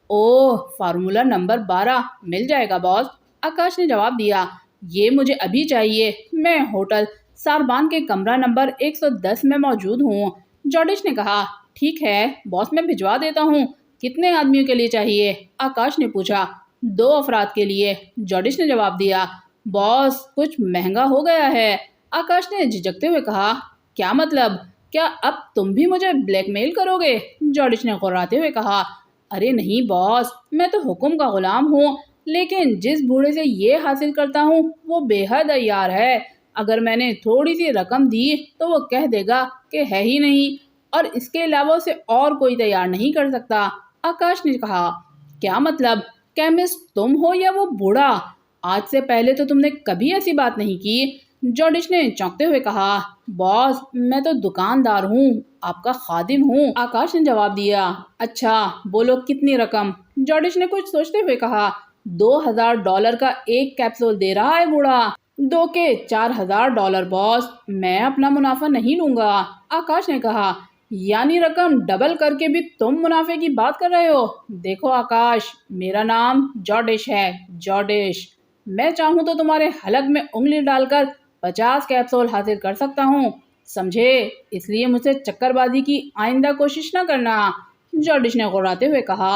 اوہ، فارمولہ نمبر 12 مل جائے گا باس، آکاش نے جواب دیا۔ یہ مجھے ابھی چاہیے، میں ہوٹل ساربان کے کمرہ نمبر 110 میں موجود ہوں، جارڈش نے کہا۔ ٹھیک ہے باس، میں بھجوا دیتا ہوں۔ کتنے آدمیوں کے لیے چاہیے؟ آکاش نے پوچھا۔ 2 افراد کے لیے، جارڈش نے جواب دیا۔ باس، کچھ مہنگا ہو گیا ہے، آکاش نے جھجکتے ہوئے کہا۔ کیا مطلب؟ کیا اب تم بھی مجھے بلیک میل کرو گے؟ جارڈش نے غراتے ہوئے کہا۔ ارے نہیں باس، میں تو حکم کا غلام ہوں، لیکن جس بوڑھے سے یہ حاصل کرتا ہوں وہ بے حد عیار ہے۔ اگر میں نے تھوڑی سی رقم دی تو وہ کہہ دے گا کہ ہے ہی نہیں، اور اس کے علاوہ اسے اور کوئی تیار نہیں کر سکتا، آکاش نے کہا۔ کیا مطلب؟ کیمسٹ تم ہو یا وہ بوڑھا؟ آج سے پہلے تو تم نے کبھی ایسی بات نہیں کی، جارڈش نے چونکتے ہوئے کہا۔ باس، میں تو دکاندار ہوں، آپ کا خادم ہوں، آکاش نے جواب دیا۔ اچھا بولو کتنی رقم؟ جارڈش نے کچھ سوچتے ہوئے کہا۔ $2000 کا ایک کیپسول دے رہا ہے بوڑھا۔ 2 کے $4000 باس، میں اپنا منافع نہیں لوں گا، آکاش نے کہا۔ یعنی رقم ڈبل کر کے بھی تم منافع کی بات کر رہے ہو؟ دیکھو آکاش، میرا نام جارڈش ہے، جارڈش۔ میں چاہوں تو تمہارے حلق میں انگلی ڈال کر 50 کیپسول حاصل کر سکتا ہوں، سمجھے؟ اس لیے مجھ سے چکر بازی کی آئندہ کوشش نہ کرنا، جارڈش نے غراتے ہوئے کہا۔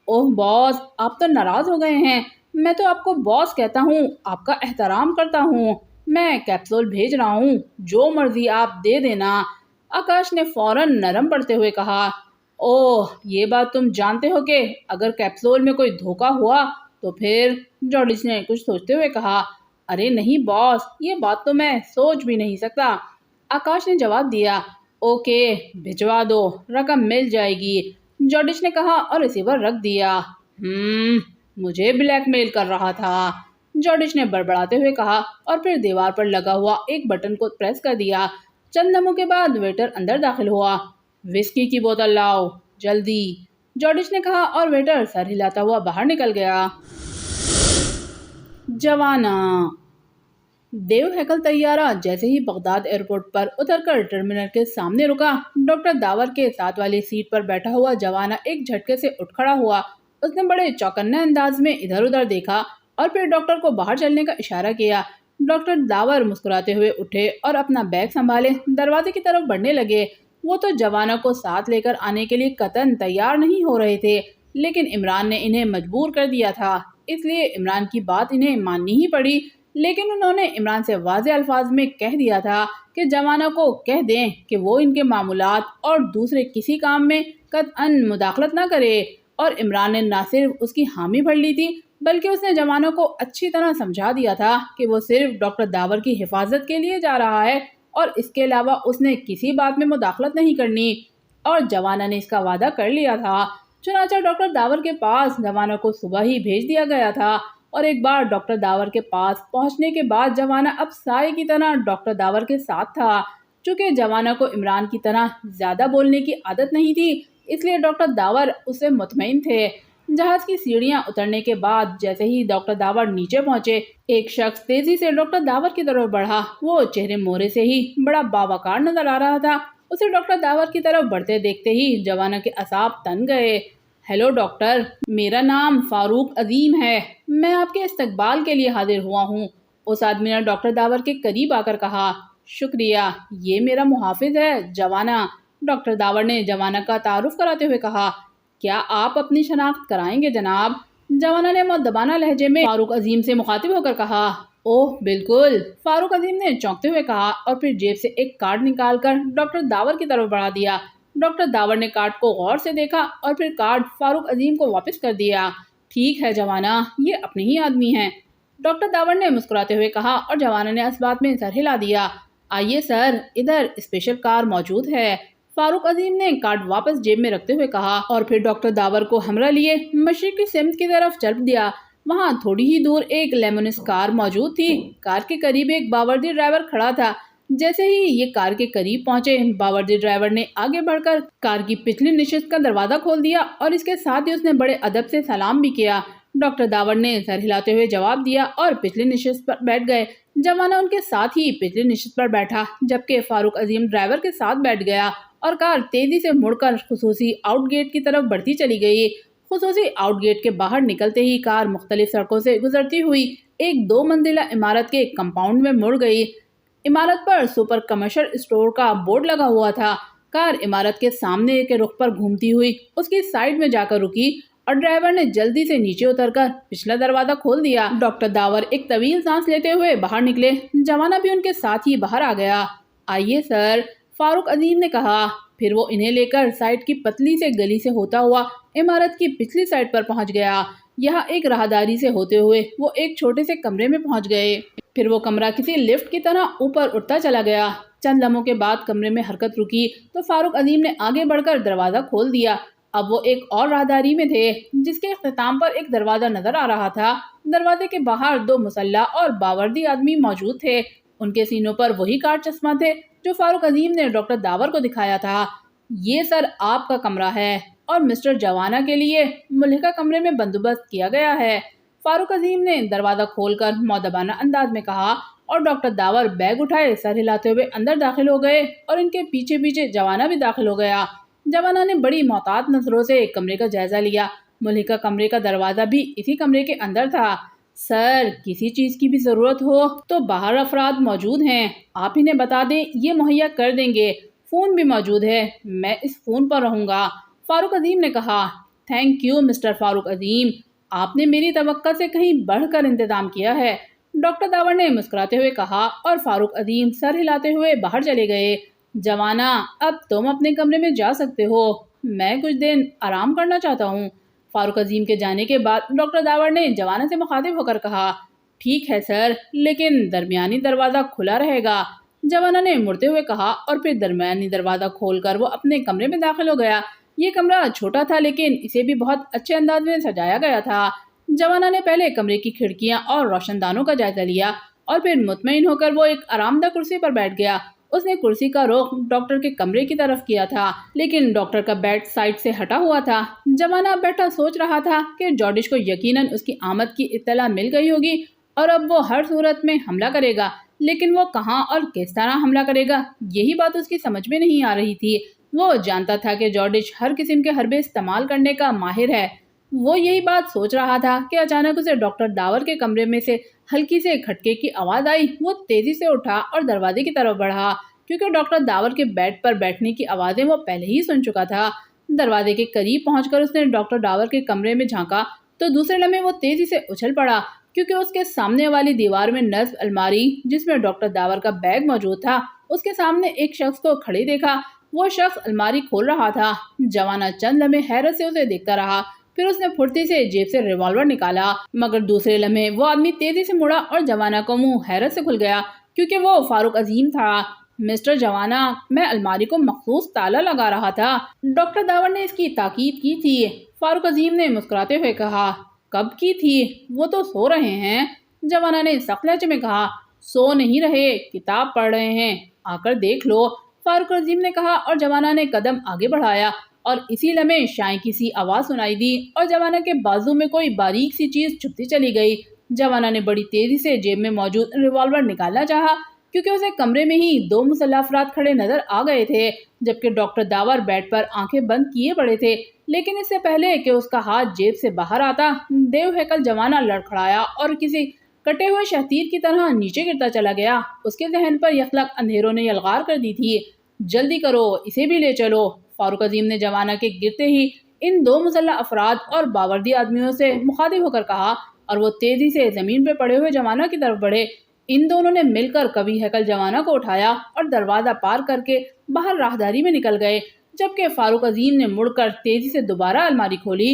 اوہ باس، آپ تو ناراض ہو گئے ہیں، میں تو آپ کو باس کہتا ہوں، آپ کا احترام کرتا ہوں۔ میں کیپسول بھیج رہا ہوں، جو مرضی آپ دے دینا، آکاش نے فوراً نرم پڑتے ہوئے کہا۔ اوہ، یہ بات تم جانتے ہو کہ اگر کیپسول میں کوئی دھوکہ ہوا تو پھر، جارڈش نے کچھ سوچتے ہوئے کہا۔ ارے نہیں باس، یہ بات تو میں سوچ بھی نہیں سکتا، آکاش نے جواب دیا۔ اوکے، بھجوا دو، رقم مل جائے گی، جارڈش نے کہا اور ریسیور رکھ دیا۔ مجھے بلیک میل کر رہا تھا، جارڈش نے بڑبڑاتے ہوئے کہا، اور پھر دیوار پر لگا ہوا ایک بٹن کو پریس کر دیا۔ چند لمحوں کے بعد ویٹر اندر داخل ہوا۔ وسکی کی بوتل لاؤ، جلدی، جارڈش نے کہا، اور ویٹر سر ہلاتا ہوا باہر نکل گیا۔ جوانا۔ دیو ہیکل طیارہ جیسے ہی بغداد ایئرپورٹ پر اتر کر ٹرمینل کے سامنے رکا، ڈاکٹر داور کے ساتھ والی سیٹ پر بیٹھا ہوا جوانا ایک جھٹکے سے اٹھ کھڑا ہوا۔ اس نے بڑے چوکنے انداز میں ادھر ادھر دیکھا اور پھر ڈاکٹر کو باہر چلنے کا اشارہ کیا۔ ڈاکٹر داور مسکراتے ہوئے اٹھے اور اپنا بیگ سنبھالے دروازے کی طرف بڑھنے لگے۔ وہ تو جوانا کو ساتھ لے کر آنے کے لیے قطعاً تیار نہیں ہو رہے تھے، لیکن عمران نے انہیں مجبور کر دیا تھا، اس لیے عمران کی بات انہیں ماننی ہی پڑی۔ لیکن انہوں نے عمران سے واضح الفاظ میں کہہ دیا تھا کہ جوانا کو کہہ دیں کہ وہ ان کے معمولات اور دوسرے کسی کام میں قطعاً مداخلت نہ کرے، اور عمران نے نہ صرف اس کی حامی بھر لی تھی بلکہ اس نے جوانا کو اچھی طرح سمجھا دیا تھا کہ وہ صرف ڈاکٹر داور کی حفاظت کے لیے جا رہا ہے اور اس کے علاوہ اس نے کسی بات میں مداخلت نہیں کرنی، اور جوانا نے اس کا وعدہ کر لیا تھا۔ چنانچہ ڈاکٹر داور کے پاس جوانا کو صبح ہی بھیج دیا گیا تھا۔ اور ایک بار ڈاکٹر داور کے پاس پہنچنے کے بعد جوانا اب سائے کی طرح ڈاکٹر داور کے ساتھ تھا۔ چونکہ جوانا کو عمران کی طرح زیادہ بولنے کی عادت نہیں تھی، اس لیے ڈاکٹر داور اس سے مطمئن تھے۔ جہاز کی سیڑھیاں اترنے کے بعد جیسے ہی ڈاکٹر داور نیچے پہنچے، ایک شخص تیزی سے ڈاکٹر داور کی طرف بڑھا۔ وہ چہرے مورے سے ہی بڑا باوقار نظر آ رہا تھا۔ اسے ڈاکٹر داور کی طرف بڑھتے دیکھتے ہی جوانا کے اعصاب تن گئے۔ ہیلو ڈاکٹر، میرا نام فاروق عظیم ہے، میں آپ کے استقبال کے لیے حاضر ہوا ہوں۔ اس آدمی نے ڈاکٹر داور کے قریب آ کر کہا۔ شکریہ، یہ میرا محافظ ہے جوانا، ڈاکٹر داور نے جوانا کا تعارف کراتے ہوئے کہا۔ کیا آپ اپنی شناخت کرائیں گے جناب؟ جوانا نے مؤدبانہ لہجے میں فاروق عظیم سے مخاطب ہو کر کہا۔ اوہ بالکل، فاروق عظیم نے چونکتے ہوئے کہا اور پھر جیب سے ایک کارڈ نکال کر ڈاکٹر داور کی طرف بڑھا دیا۔ ڈاکٹر داور نے کارڈ کو غور سے دیکھا اور پھر کارڈ فاروق عظیم کو واپس کر دیا۔ ٹھیک ہے جوانا، یہ اپنے ہی آدمی ہیں، ڈاکٹر داور نے مسکراتے ہوئے کہا اور جوانا نے اس بات میں سر ہلا دیا۔ آئیے سر، ادھر اسپیشل کار موجود ہے، فاروق عظیم نے کارڈ واپس جیب میں رکھتے ہوئے کہا اور پھر ڈاکٹر داور کو ہمراہ لیے مشرق کی سمت کی طرف چل دیا۔ وہاں تھوڑی ہی دور ایک لیمونس کار موجود تھی۔ کار کے قریب ایک باوردی ڈرائیور کھڑا تھا۔ جیسے ہی یہ کار کے قریب پہنچے، باوردی ڈرائیور نے آگے بڑھ کر کار کی پچھلی نشست کا دروازہ کھول دیا اور اس کے ساتھ ہی اس نے بڑے ادب سے سلام بھی کیا۔ ڈاکٹر داور نے سر ہلاتے ہوئے جواب دیا اور پچھلی نشست پر بیٹھ گئے۔ جوانا ان کے ساتھ ہی پچھلی نشست پر بیٹھا، جبکہ فاروق عظیم ڈرائیور کے ساتھ بیٹھ گیا اور کار تیزی سے مڑ کر خصوصی آؤٹ گیٹ کی طرف بڑھتی چلی گئی۔ خصوصی آؤٹ گیٹ کے باہر نکلتے ہی کار مختلف سڑکوں سے گزرتی ہوئی ایک 2 منزلہ عمارت کے کمپاؤنڈ میں مڑ گئی۔ عمارت پر سپر کمرشل اسٹور کا بورڈ لگا ہوا تھا۔ کار عمارت کے سامنے کے رخ پر گھومتی ہوئی اس کی سائیڈ میں جا کر رکی اور ڈرائیور نے جلدی سے نیچے اتر کر پچھلا دروازہ کھول دیا۔ ڈاکٹر داور ایک طویل سانس لیتے ہوئے باہر نکلے۔ جوانا بھی ان کے ساتھ ہی باہر آ گیا۔ آئیے سر، فاروق عظیم نے کہا۔ پھر وہ انہیں لے کر سائیڈ کی پتلی سے گلی سے ہوتا ہوا عمارت کی پچھلی سائیڈ پر پہنچ گیا۔ یہاں ایک راہداری سے ہوتے ہوئے وہ ایک چھوٹے سے کمرے میں پہنچ گئے۔ پھر وہ کمرہ کسی لفٹ کی طرح اوپر اٹھتا چلا گیا۔ چند لمحوں کے بعد کمرے میں حرکت رکی تو فاروق عظیم نے آگے بڑھ کر دروازہ کھول دیا۔ اب وہ ایک اور راہداری میں تھے جس کے اختتام پر ایک دروازہ نظر آ رہا تھا۔ دروازے کے باہر 2 مسلح اور باوردی آدمی موجود تھے۔ ان کے سینوں پر وہی کاٹ چشمہ تھے جو فاروق عظیم نے ڈاکٹر داور کو دکھایا تھا۔ یہ سر آپ کا کمرہ ہے اور مسٹر جوانا کے لیے ملحقہ کمرے میں بندوبست کیا گیا ہے، فاروق عظیم نے دروازہ کھول کر مؤدبانہ انداز میں کہا اور ڈاکٹر داور بیگ اٹھائے سر ہلاتے ہوئے اندر داخل ہو گئے اور ان کے پیچھے پیچھے جوانا بھی داخل ہو گیا۔ جوانا نے بڑی محتاط نظروں سے کمرے کا جائزہ لیا۔ ملحقہ کمرے کا دروازہ بھی اسی کمرے کے اندر تھا۔ سر، کسی چیز کی بھی ضرورت ہو تو باہر افراد موجود ہیں، آپ انہیں بتا دیں، یہ مہیا کر دیں گے۔ فون بھی موجود ہے، میں اس فون پر رہوں گا، فاروق عظیم نے کہا۔ تھینک یو مسٹر فاروق عظیم، آپ نے میری توقع سے کہیں بڑھ کر انتظام کیا ہے، ڈاکٹر داور نے مسکراتے ہوئے کہا اور فاروق عظیم سر ہلاتے ہوئے باہر چلے گئے۔ جوانا، اب تم اپنے کمرے میں جا سکتے ہو، میں کچھ دن آرام کرنا چاہتا ہوں۔ فاروق عظیم کے جانے کے بعد ڈاکٹر داور نے جوانا سے مخاطب ہو کر کہا۔ ٹھیک ہے سر، لیکن درمیانی دروازہ کھلا رہے گا، جوانا نے مڑتے ہوئے کہا اور پھر درمیانی دروازہ کھول کر وہ اپنے کمرے میں داخل ہو گیا۔ یہ کمرہ چھوٹا تھا لیکن اسے بھی بہت اچھے انداز میں سجایا گیا تھا۔ جوانا نے پہلے کمرے کی کھڑکیاں اور روشن دانوں کا جائزہ لیا اور پھر مطمئن ہو کر وہ ایک آرام دہ کرسی پر بیٹھ گیا۔ اس نے کرسی کا رخ ڈاکٹر کے کمرے کی طرف کیا تھا لیکن ڈاکٹر کا بیڈ سائڈ سے ہٹا ہوا تھا۔ جوانا بیٹھا سوچ رہا تھا کہ جارڈش کو یقیناً اس کی آمد کی اطلاع مل گئی ہوگی اور اب وہ ہر صورت میں حملہ کرے گا، لیکن وہ کہاں اور کس طرح حملہ کرے گا، یہی بات اس کی سمجھ میں نہیں آ رہی تھی۔ وہ جانتا تھا کہ جارڈش ہر قسم کے حربے استعمال کرنے کا ماہر ہے۔ وہ یہی بات سوچ رہا تھا کہ اچانک اسے ڈاکٹر داور کے کمرے میں سے ہلکی سے کھٹکے کی آواز آئی۔ وہ تیزی سے اٹھا اور دروازے کی طرف بڑھا کیونکہ ڈاکٹر داور کے بیڈ پر بیٹھنے کی آوازیں وہ پہلے ہی سن چکا تھا۔ دروازے کے قریب پہنچ کر اس نے ڈاکٹر داور کے کمرے میں جھانکا تو دوسرے لمحے وہ تیزی سے اچھل پڑا کیونکہ اس کے سامنے والی دیوار میں نصب الماری جس میں ڈاکٹر داور کا بیگ موجود تھا، اس کے سامنے ایک شخص کو کھڑے دیکھا۔ وہ شخص الماری کھول رہا تھا۔ جوانا چند لمحے حیرت سے اسے دیکھتا رہا، پھر اس نے پھرتی سے جیب سے ریوالور نکالا، مگر دوسرے لمحے وہ آدمی تیزی سے مڑا اور جوانا کا منہ حیرت سے کھل گیا کیونکہ وہ فاروق عظیم تھا۔ مسٹر جوانا، میں الماری کو مخصوص تالا لگا رہا تھا، ڈاکٹر داور نے اس کی تاکید کی تھی، فاروق عظیم نے مسکراتے ہوئے کہا۔ کب کی تھی؟ وہ تو سو رہے ہیں۔ جوانا نے سخت لہجے میں کہا۔ سو نہیں رہے، کتاب پڑھ رہے ہیں، آ کر دیکھ لو، فاروق عظیم نے کہا اور جوانا نے قدم آگے بڑھایا اور اسی لمحے شائیں کی سی آواز سنائی دی اور جوانا کے بازو میں کوئی باریک سی چیز چھپتی چلی گئی۔ جوانا نے بڑی تیزی سے جیب میں موجود ریوالور نکالنا چاہا کیونکہ اسے کمرے میں ہی 2 مسلح افراد کھڑے نظر آ گئے تھے، جبکہ ڈاکٹر داور بیڈ پر آنکھیں بند کیے پڑے تھے۔ لیکن اس سے پہلے کہ اس کا ہاتھ جیب سے باہر آتا، دیو ہیکل جوانا لڑکھڑایا اور کسی کٹے ہوئے شہتیر کی طرح نیچے گرتا چلا گیا۔ اس کے ذہن پر یخلق اندھیروں نے یلغار کر دی تھی۔ جلدی کرو، اسے بھی لے چلو، فاروق عظیم نے جوانا کے گرتے ہی ان 2 مسلح افراد اور باوردی آدمیوں سے مخاطب ہو کر کہا اور وہ تیزی سے زمین پہ پڑے ہوئے جوانا کی طرف بڑھے۔ ان دونوں نے مل کر کبھی ہیکل جوانا کو اٹھایا اور دروازہ پار کر کے باہر راہداری میں نکل گئے، جبکہ فاروق عظیم نے مڑ کر تیزی سے دوبارہ الماری کھولی۔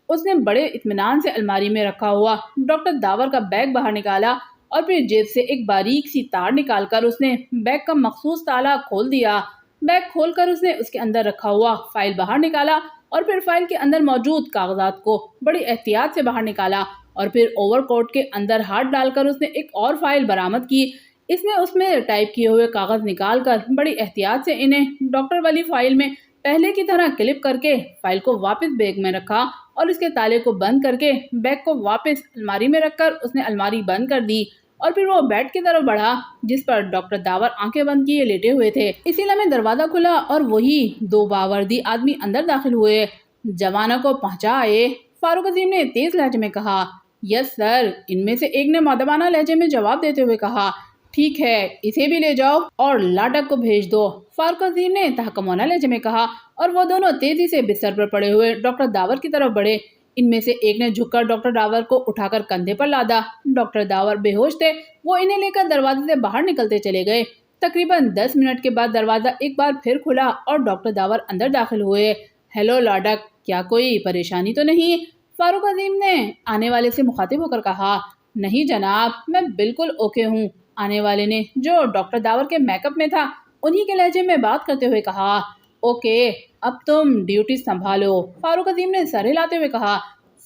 اس نے بڑے اطمینان سے الماری میں رکھا ہوا ڈاکٹر داور کا بیگ باہر نکالا اور پھر جیب سے ایک باریک سی تار نکال کر اس نے بیگ کا مخصوص تالا کھول دیا۔ بیگ کھول کر اس نے اس کے اندر رکھا ہوا فائل باہر نکالا اور پھر فائل کے اندر موجود کاغذات کو بڑی احتیاط سے باہر نکالا اور پھر اوور کوٹ کے اندر ہاتھ ڈال کر اس نے ایک اور فائل برآمد کی۔ اس نے اس میں ٹائپ کیے ہوئے کاغذ نکال کر بڑی احتیاط سے انہیں ڈاکٹر والی فائل میں پہلے کی طرح کلپ کر کے فائل کو واپس بیگ میں رکھا اور اس کے تالے کو بند کر کے بیگ کو واپس الماری میں رکھ کر اس نے الماری بند کر دی اور پھر وہ بیڈ کی طرف بڑھا جس پر ڈاکٹر داور آنکھیں بند کیے لیٹے ہوئے تھے۔ اسی لمحے دروازہ کھلا اور وہی 2 باوردی آدمی اندر داخل ہوئے۔ جوانا کو پہنچا آئے، فاروق عظیم نے تیز لہجے میں کہا۔ یس سر، ان میں سے ایک نے مؤدبانہ لہجے میں جواب دیتے ہوئے کہا۔ ٹھیک ہے، اسے بھی لے جاؤ اور لاڈک کو بھیج دو، فاروق عظیم نے تحکمانہ لہجے میں کہا اور وہ دونوں تیزی سے بستر پر پڑے ہوئے ڈاکٹر داور کی طرف بڑھے۔ ان میں سے ایک نے جھک کر ڈاکٹر داور کو اٹھا کر کندھے پر لادا۔ ڈاکٹر داور بے ہوش تھے، وہ انہیں لے کر دروازے سے باہر نکلتے چلے گئے۔ تقریباً 10 منٹ کے بعد دروازہ ایک بار پھر کھلا اور ڈاکٹر داور اندر داخل ہوئے۔ ہیلو لاڈک، کیا کوئی پریشانی تو نہیں؟ فاروق عظیم نے آنے والے سے مخاطب ہو کر کہا۔ نہیں جناب، میں بالکل اوکے ہوں، آنے والے نے جو ڈاکٹر داور کے میک اپ میں تھا انہی کے لہجے میں بات کرتے ہوئے کہا۔ اوکے، اب تم ڈیوٹی سنبھالو، فاروق عظیم نے سر ہلاتے ہوئے کہا۔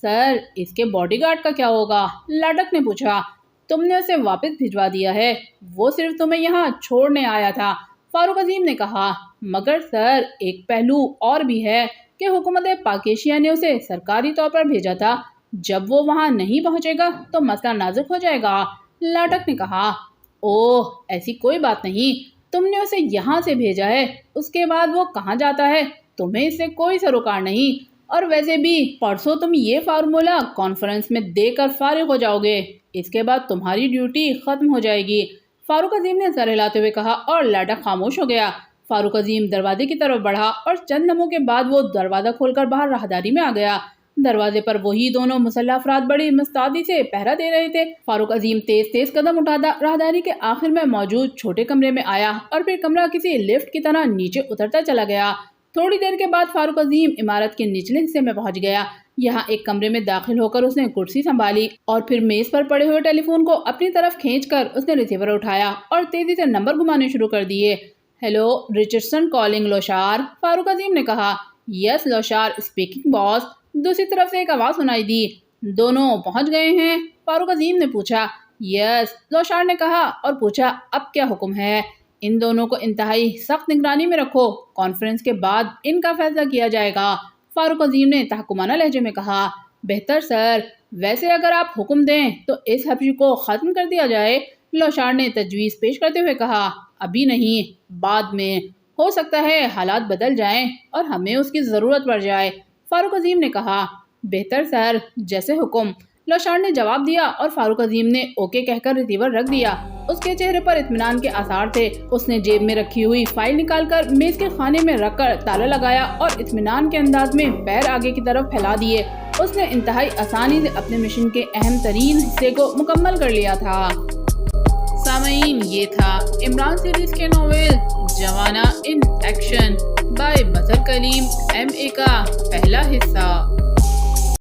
سر، اس کے باڈی گارڈ کا کیا ہوگا؟ لاڈک نے پوچھا۔ تم نے اسے واپس بھجوا دیا ہے، وہ صرف تمہیں یہاں چھوڑنے آیا تھا، فاروق عظیم نے کہا۔ مگر سر، ایک پہلو اور بھی ہے کہ حکومت پاک ایشیا نے اسے سرکاری طور پر بھیجا تھا، جب وہ وہاں نہیں پہنچے گا تو مسئلہ نازک ہو جائے گا، لاڈک نے کہا۔ اوہ، ایسی کوئی بات نہیں، تم نے اسے یہاں سے بھیجا ہے، اس کے بعد وہ کہاں جاتا ہے تمہیں اس سے کوئی سروکار نہیں، اور ویسے بھی پرسوں تم یہ فارمولہ کانفرنس میں دے کر فارغ ہو جاؤ گے، اس کے بعد تمہاری ڈیوٹی ختم ہو جائے گی، فاروق عظیم نے سر ہلاتے ہوئے کہا اور لاڈک خاموش ہو گیا۔ فاروق عظیم دروازے کی طرف بڑھا اور چند لمحوں کے بعد وہ دروازہ کھول کر باہر راہداری میں آ گیا۔ دروازے پر وہی دونوں مسلح افراد بڑی مستعدی سے پہرا دے رہے تھے۔ فاروق عظیم تیز تیز قدم اٹھاتا راہداری کے آخر میں موجود چھوٹے کمرے میں آیا اور پھر کمرہ کسی لفٹ کی طرح نیچے اترتا چلا گیا۔ تھوڑی دیر کے بعد فاروق عظیم عمارت کے نچلے حصے میں پہنچ گیا۔ یہاں ایک کمرے میں داخل ہو کر اس نے کرسی سنبھالی اور پھر میز پر پڑے ہوئے ٹیلی فون کو اپنی طرف کھینچ کر اس نے ریسیور اٹھایا اور تیزی سے نمبر گھمانے شروع کر دیے۔ ہیلو، ریچرڈسن کالنگ لوشار، فاروق عظیم نے کہا۔ یس لوشار اسپیکنگ باس، دوسری طرف سے ایک آواز سنائی دی۔ دونوں پہنچ گئے ہیں؟ فاروق عظیم نے پوچھا۔ یس، لوشار نے کہا اور پوچھا اب کیا حکم ہے؟ ان دونوں کو انتہائی سخت نگرانی میں رکھو، کانفرنس کے بعد ان کا فیصلہ کیا جائے گا، فاروق عظیم نے تحکمانہ لہجے میں کہا۔ بہتر سر، ویسے اگر آپ حکم دیں تو اس حبشی کو ختم کر دیا جائے، لوشار نے تجویز پیش کرتے ہوئے کہا۔ ابھی نہیں، بعد میں، ہو سکتا ہے حالات بدل جائیں اور ہمیں اس کی ضرورت پڑ جائے، فاروق عظیم نے کہا۔ بہتر سر، جیسے حکم، لوشار نے جواب دیا اور فاروق عظیم نے اوکے کہہ کر ریسیور رکھ دیا۔ اس کے چہرے پر اطمینان کے آثار تھے۔ اس نے جیب میں رکھی ہوئی فائل نکال کر میز کے خانے میں رکھ کر تالا لگایا اور اطمینان کے انداز میں پیر آگے کی طرف پھیلا دیے۔ اس نے انتہائی آسانی سے اپنے مشن کے اہم ترین حصے کو مکمل کر لیا تھا۔ سامعین، یہ تھا عمران سیریز کے novel جوانا in action by Mazhar claim MA کا پہلا حصہ۔